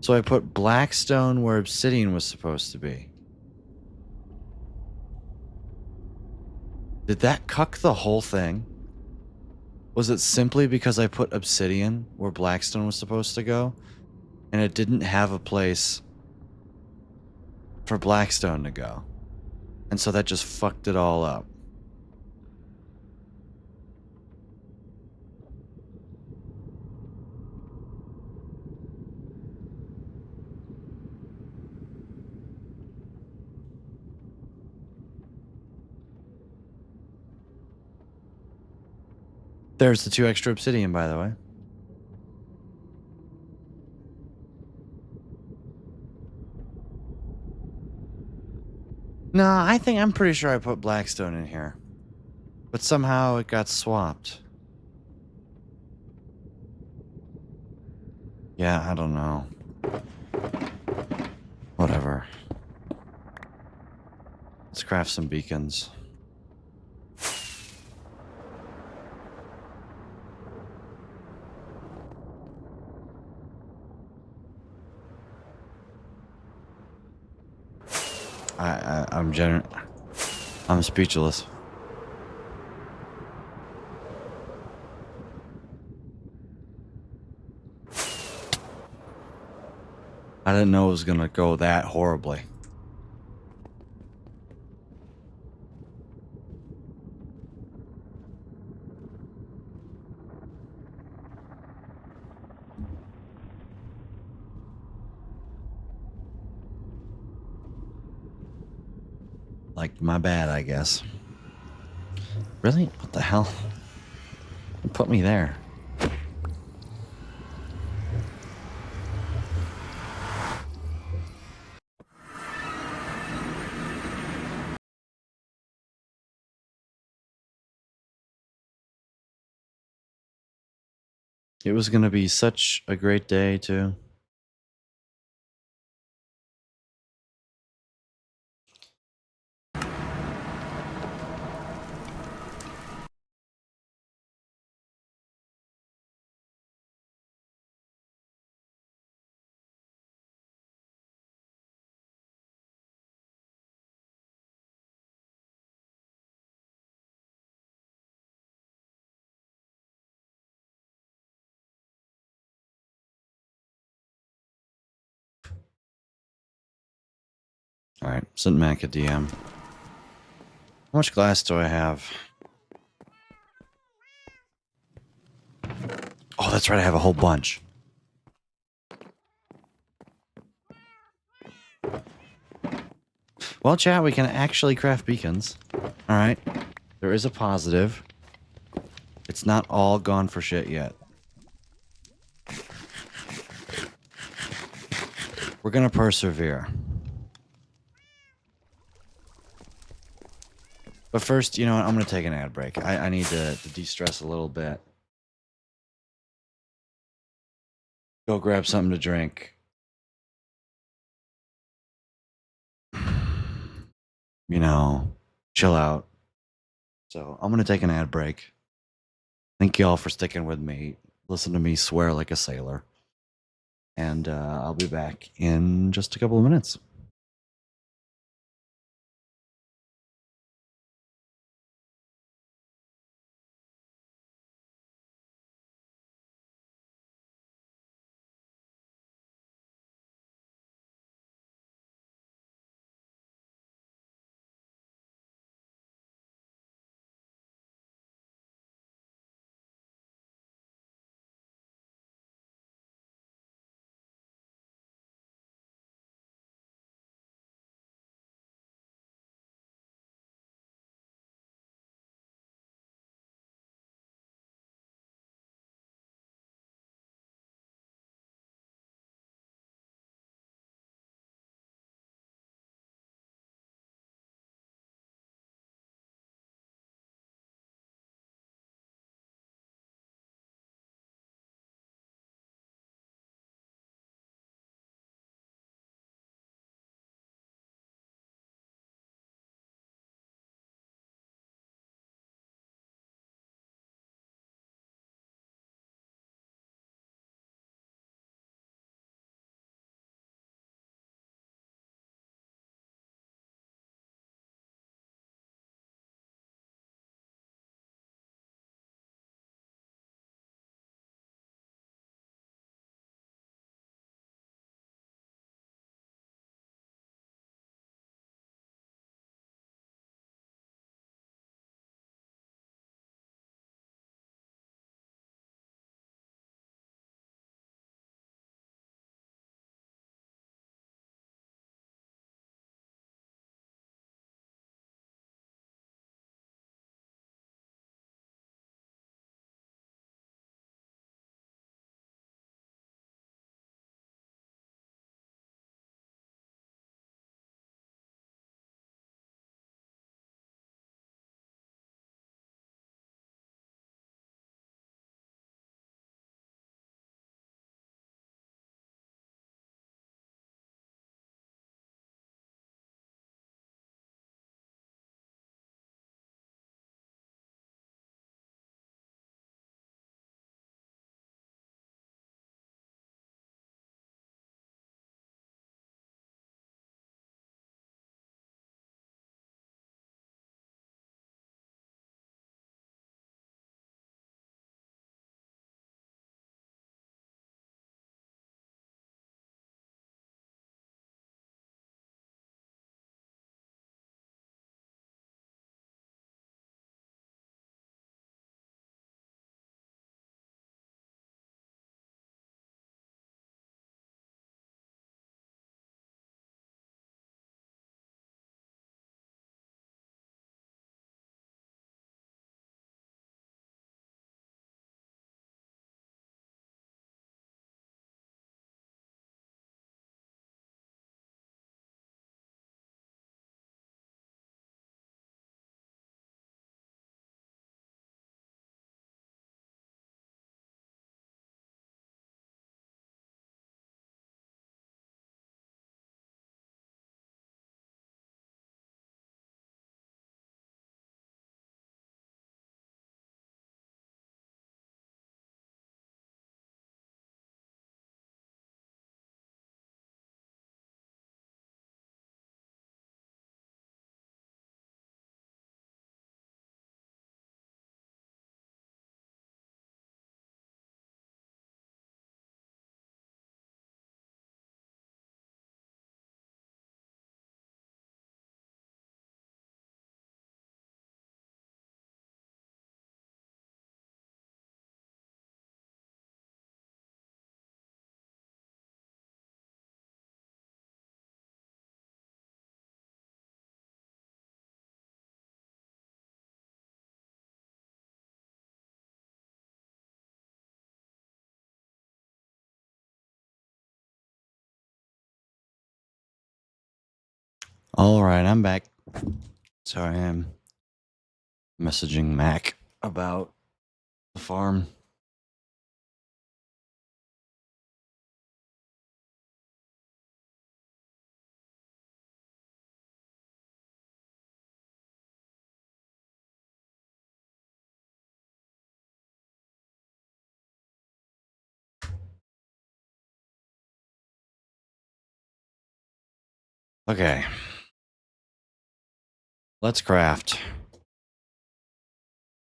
So I put blackstone where obsidian was supposed to be. Did that cuck the whole thing? Was it simply because I put obsidian where blackstone was supposed to go, and it didn't have a place for blackstone to go? And so that just fucked it all up. There's the 2 extra obsidian, by the way. No, I'm pretty sure I put blackstone in here. But somehow it got swapped. Yeah, I don't know. Whatever. Let's craft some beacons. I'm speechless. I didn't know it was gonna go that horribly. Like, my bad, I guess. Really? What the hell? Put me there. It was gonna be such a great day, too. All right, sent Mac a DM. How much glass do I have? Oh, that's right, I have a whole bunch. Well, chat, we can actually craft beacons. All right, there is a positive. It's not all gone for shit yet. We're gonna persevere. But first, you know what? I'm gonna take an ad break. I need to de-stress a little bit. Go grab something to drink. You know, chill out. So I'm gonna take an ad break. Thank y'all for sticking with me. Listen to me swear like a sailor. And I'll be back in just a couple of minutes. All right, I'm back. Sorry, I'm messaging Mac about the farm. Okay. Let's craft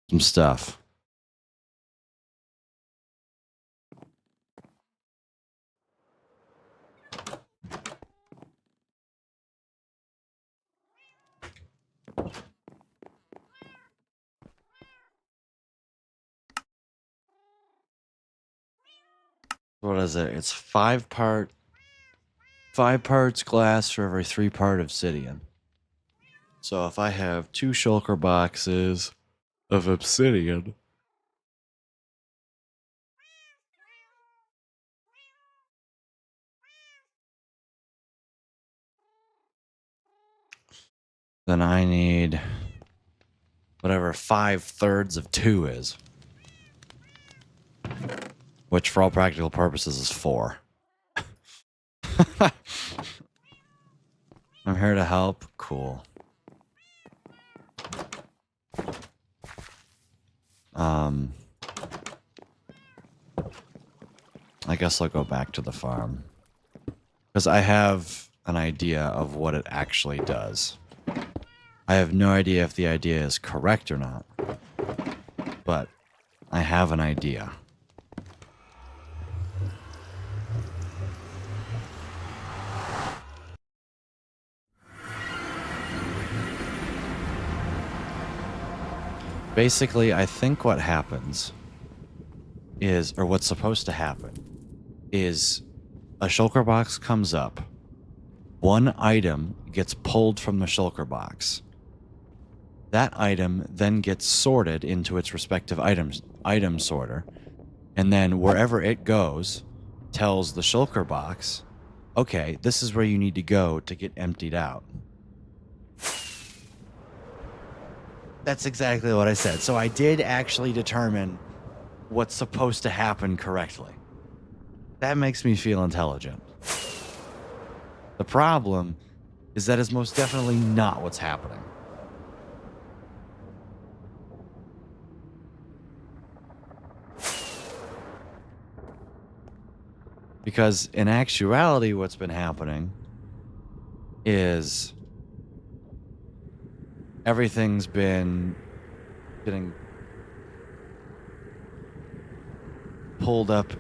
some stuff. What is it? It's 5 parts glass for every 3 part obsidian. So if I have 2 shulker boxes of obsidian, then I need whatever 5/3 of 2 is, which for all practical purposes is 4. I'm here to help. Cool. I guess I'll go back to the farm because I have an idea of what it actually does. I have no idea if the idea is correct or not, but I have an idea. Basically, I think what happens is, or what's supposed to happen, is a shulker box comes up. One item gets pulled from the shulker box. That item then gets sorted into its respective item sorter, and then wherever it goes, tells the shulker box, okay, this is where you need to go to get emptied out. That's exactly what I said. So I did actually determine what's supposed to happen correctly. That makes me feel intelligent. The problem is that is most definitely not what's happening. Because in actuality, what's been happening is everything's been getting pulled up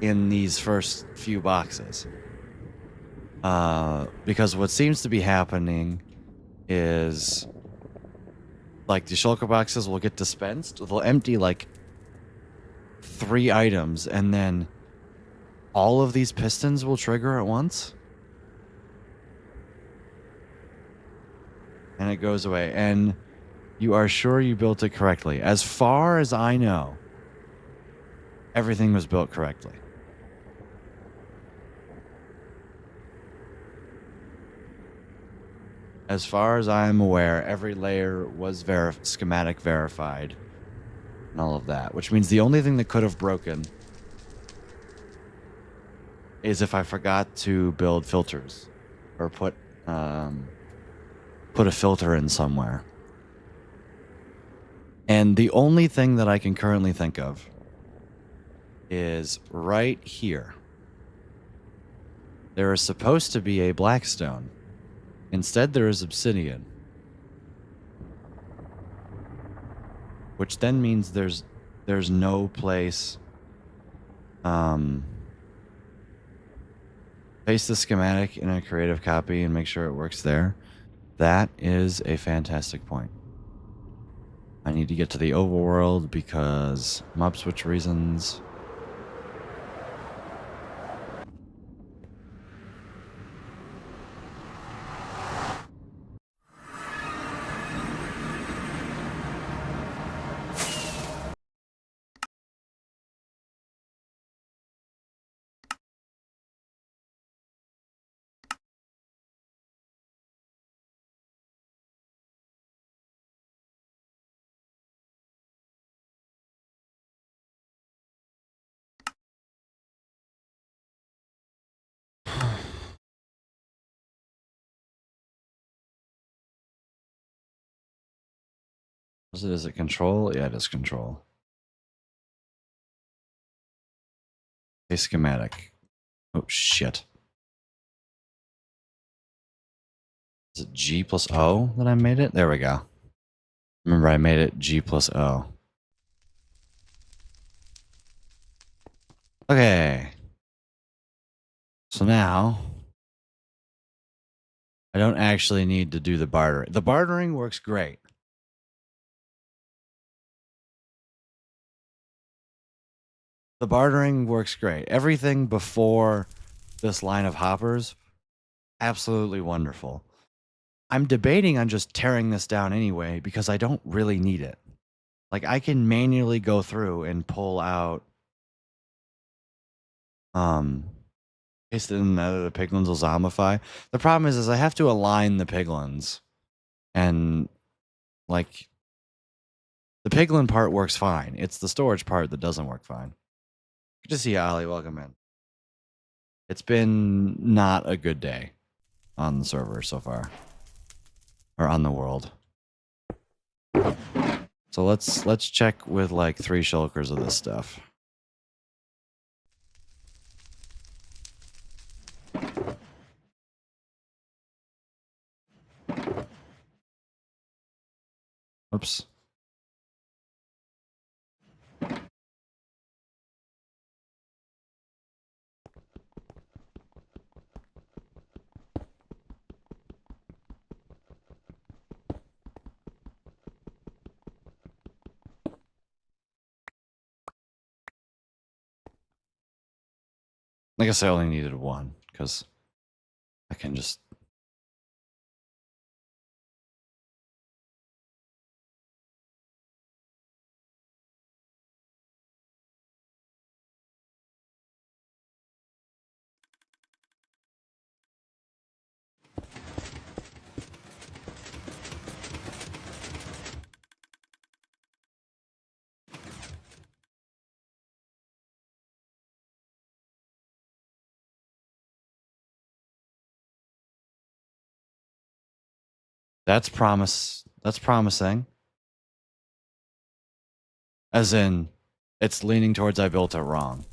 in these first few boxes. Because what seems to be happening is like the shulker boxes will get dispensed. They'll empty like 3 items, and then all of these pistons will trigger at once. And it goes away. And you are sure you built it correctly. As far as I know, everything was built correctly. As far as I am aware, every layer was schematic verified and all of that, which means the only thing that could have broken is if I forgot to build filters or put a filter in somewhere. And the only thing that I can currently think of is right here. There is supposed to be a blackstone. Instead, there is obsidian. Which then means there's no place. Paste the schematic in a creative copy and make sure it works there. That is a fantastic point. I need to get to the overworld because mob switch reasons. Is it control? Yeah, it is control. A schematic. Oh, shit. Is it G plus O that I made it? There we go. Remember, I made it G plus O. Okay. So now, I don't actually need to do the bartering. The bartering works great. The bartering works great. Everything before this line of hoppers, absolutely wonderful. I'm debating on just tearing this down anyway because I don't really need it. Like, I can manually go through and pull out paste it in the piglins will zombify. The problem is I have to align the piglins, and like the piglin part works fine. It's the storage part that doesn't work fine. Good to see you, Ollie. Welcome in. It's been not a good day on the server so far, or on the world. So let's check with like 3 shulkers of this stuff. Oops. I guess I only needed 1 because I can just. That's promising. As in, it's leaning towards I built it wrong.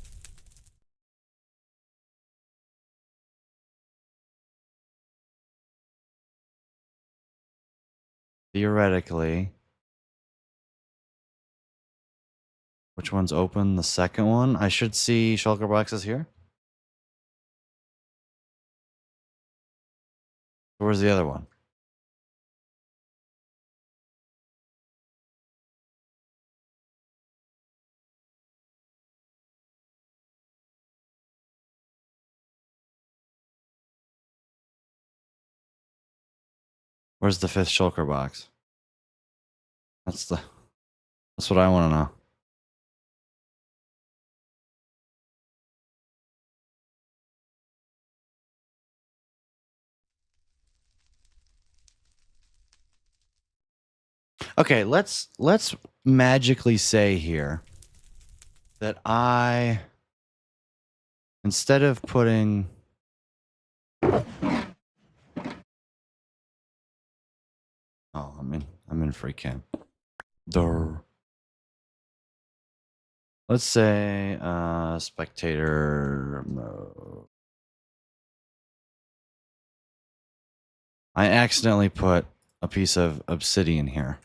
Theoretically. Which one's open? The second one? I should see shulker boxes here. Where's the other one? Where's the 5th shulker box? That's what I want to know. Okay, let's magically say here that I, instead of putting I'm in free camp. Durr. Let's say spectator mode. I accidentally put a piece of obsidian here.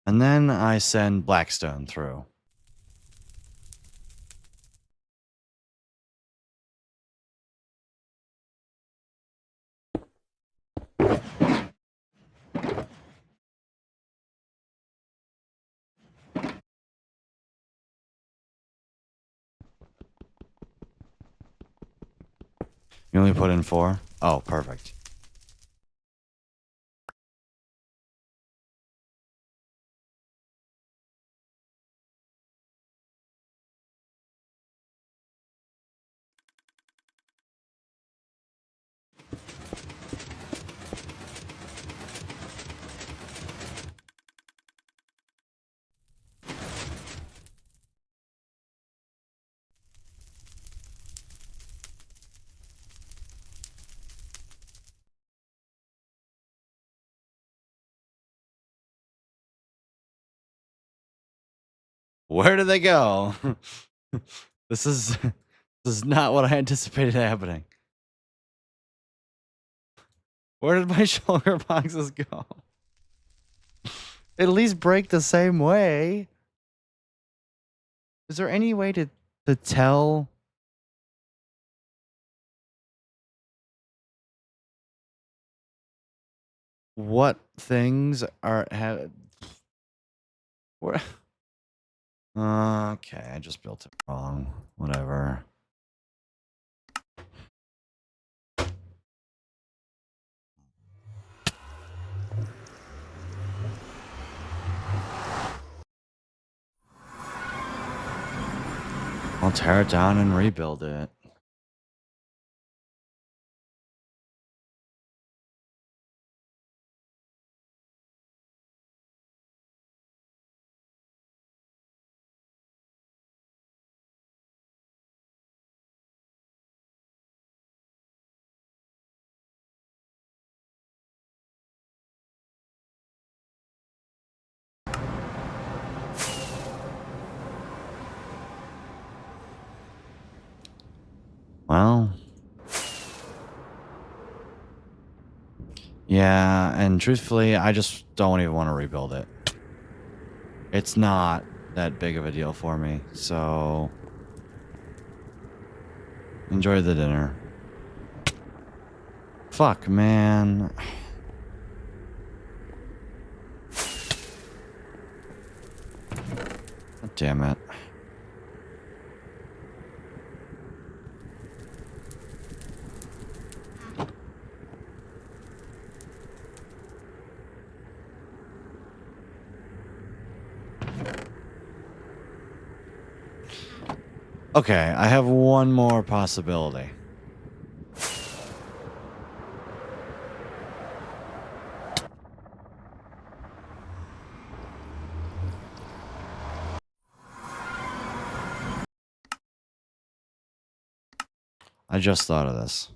And then I send Blackstone through. You only put in 4? Oh, perfect. Where did they go? This is not what I anticipated happening. Where did my shulker boxes go? At least break the same way. Is there any way to tell what things are where? Okay, I just built it wrong. Whatever. I'll tear it down and rebuild it. Well, yeah, and truthfully, I just don't even want to rebuild it. It's not that big of a deal for me, so enjoy the dinner. Fuck, man. Damn it. Okay, I have one more possibility. I just thought of this.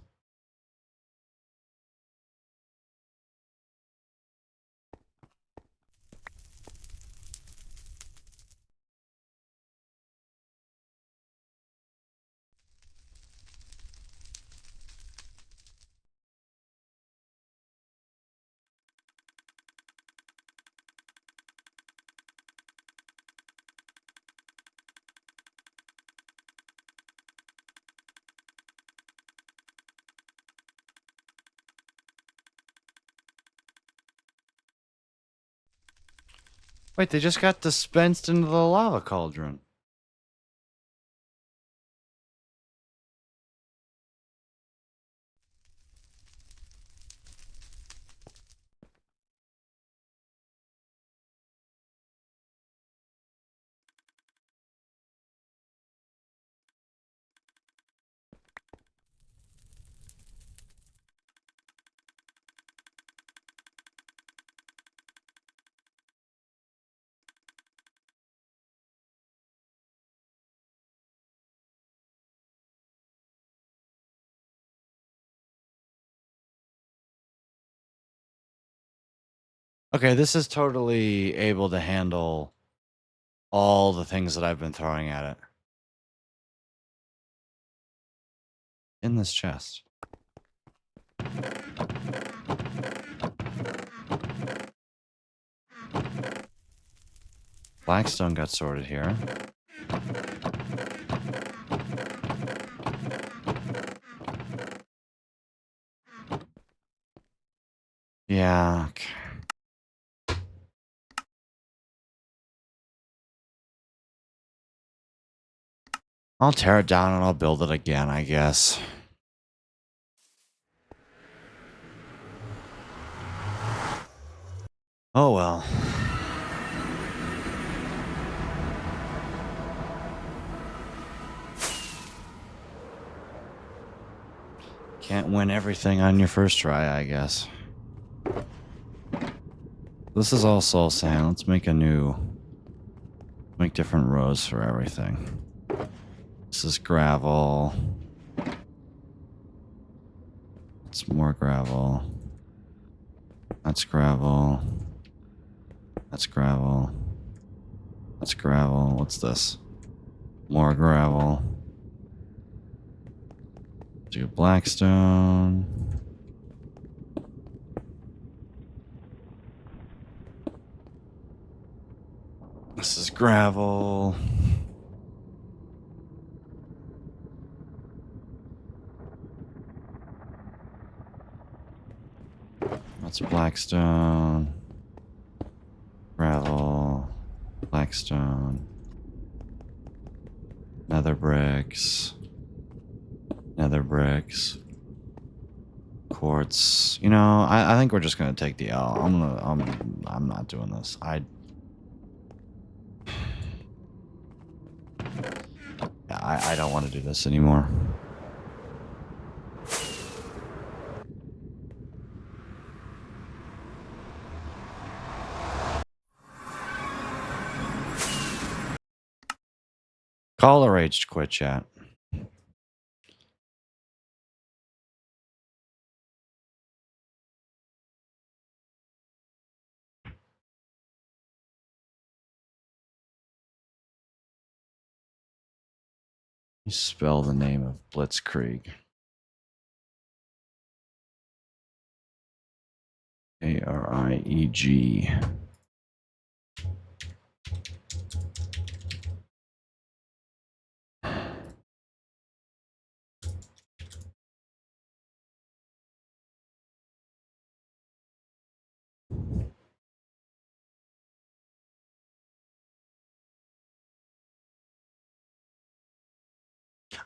Wait, they just got dispensed into the lava cauldron. Okay, this is totally able to handle all the things that I've been throwing at it. In this chest. Blackstone got sorted here. Yeah. Okay. I'll tear it down and I'll build it again, I guess. Oh well. Can't win everything on your first try, I guess. This is all soul sand. Let's make make different rows for everything. This is gravel. It's more gravel. That's gravel. That's gravel. That's gravel. What's this? More gravel. Do blackstone. This is gravel. That's blackstone. Gravel. Blackstone. Nether bricks. Nether bricks. Quartz. You know, I think we're just gonna take the L. I'm not doing this. I don't want to do this anymore. Call the rage to quit, chat. You spell the name of Blitzkrieg. A-R-I-E-G.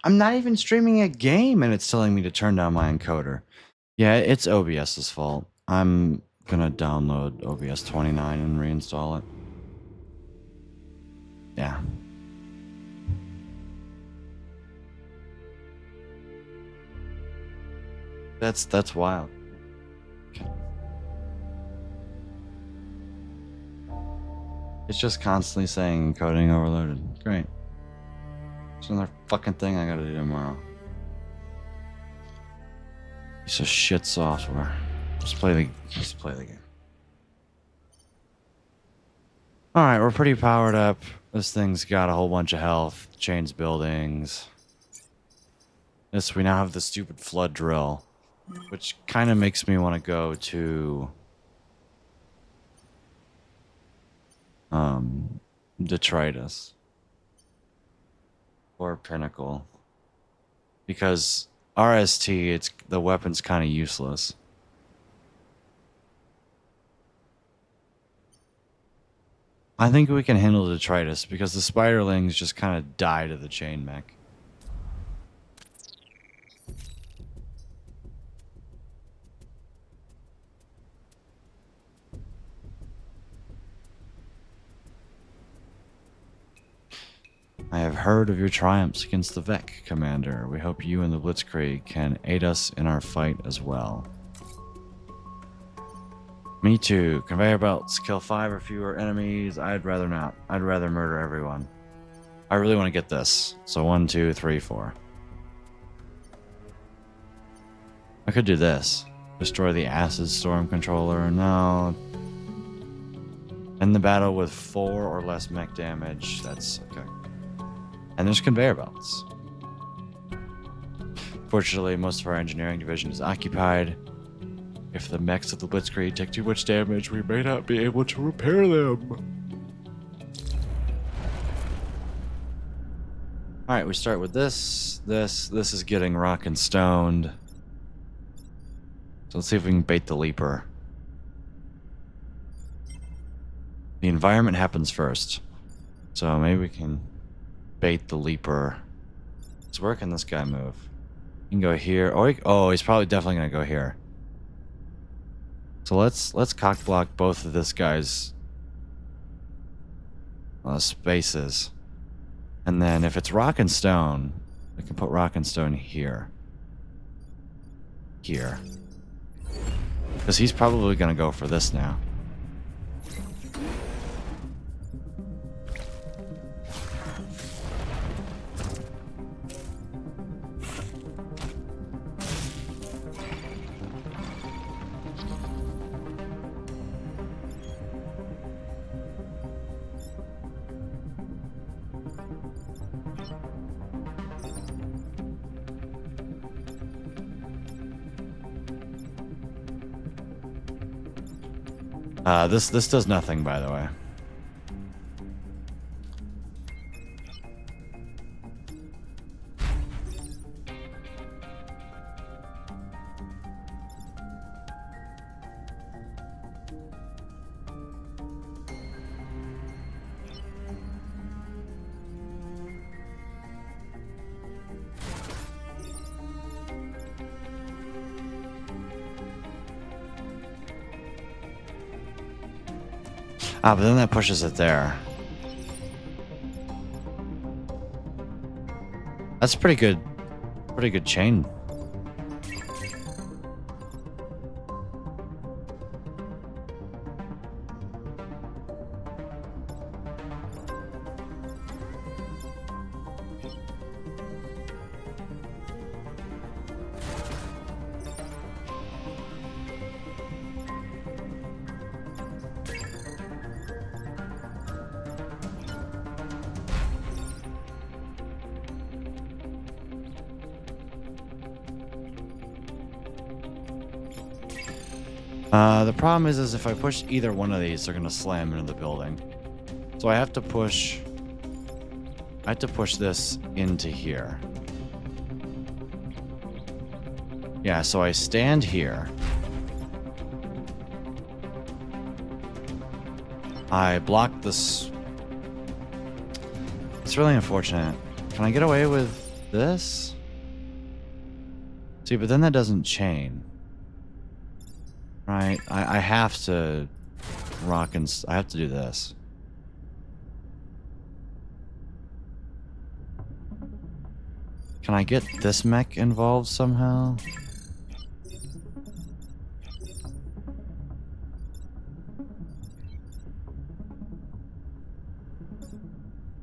I'm not even streaming a game and it's telling me to turn down my encoder. Yeah, it's OBS's fault. I'm gonna download OBS 29 and reinstall it. Yeah. That's wild. Okay. It's just constantly saying encoding overloaded. Great. It's another fucking thing I gotta do tomorrow. Piece of shit software. Just play the game. Alright, we're pretty powered up. This thing's got a whole bunch of health. Chains buildings. This, we now have the stupid flood drill. Which kind of makes me want to go to Detritus. Or Pinnacle. Because RST, the weapon's kind of useless. I think we can handle Detritus because the spiderlings just kind of die to the chain mech. I have heard of your triumphs against the Vec, Commander. We hope you and the Blitzkrieg can aid us in our fight as well. Me too. Conveyor belts kill 5 or fewer enemies. I'd rather not. I'd rather murder everyone. I really want to get this. So 1, 2, 3, 4. I could do this. Destroy the Acid Storm Controller. No. End the battle with 4 or less mech damage. That's okay. And there's conveyor belts. Fortunately, most of our engineering division is occupied. If the mechs of the Blitzkrieg take too much damage, we may not be able to repair them. Alright, we start with this. This is getting rock and stoned. So let's see if we can bait the Leaper. The environment happens first. So maybe we can bait the Leaper. So where can this guy move? He can go here. Oh, he's probably definitely going to go here. So let's cock block both of this guy's spaces. And then if it's rock and stone, we can put rock and stone here. Here. Because he's probably going to go for this now. This does nothing, by the way. Ah, but then that pushes it there. That's pretty good. Pretty good chain. The problem is if I push either one of these, they're gonna slam into the building. So I have to push this into here. Yeah, so I stand here. I block this. It's really unfortunate. Can I get away with this? See, but then that doesn't chain. Right, I have to rock and I have to do this. Can I get this mech involved somehow?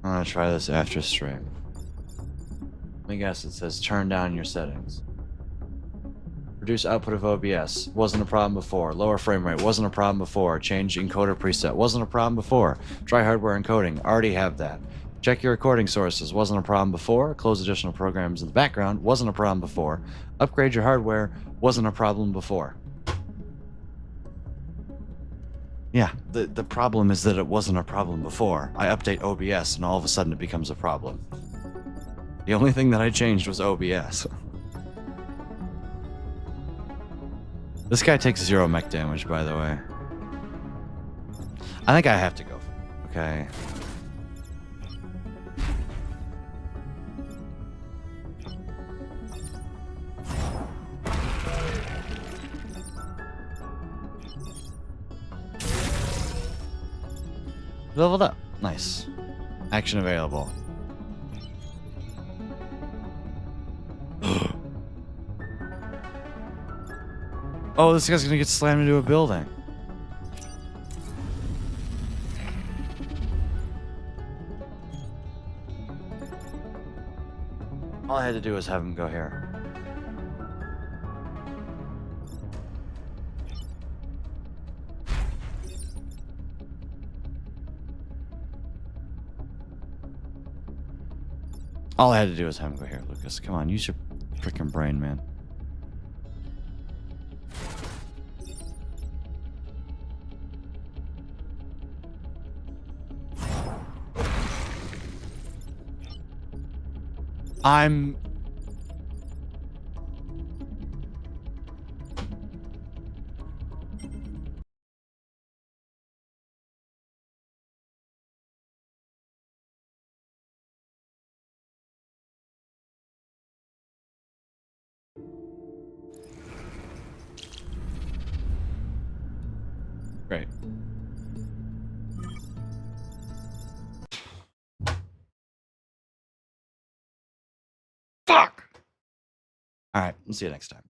I'm gonna try this after stream. Let me guess, it says turn down your settings. Reduce output of OBS. Wasn't a problem before. Lower frame rate. Wasn't a problem before. Change encoder preset. Wasn't a problem before. Try hardware encoding. Already have that. Check your recording sources. Wasn't a problem before. Close additional programs in the background. Wasn't a problem before. Upgrade your hardware. Wasn't a problem before. Yeah, the problem is that it wasn't a problem before. I update OBS and all of a sudden it becomes a problem. The only thing that I changed was OBS. This guy takes 0 mech damage, by the way. I think I have to go. Okay. Leveled up. Nice. Action available. Oh, this guy's gonna get slammed into a building. All I had to do was have him go here. All I had to do was have him go here, Lucas. Come on, use your freaking brain, man. I'm... Great. Fuck! Alright, we'll see you next time.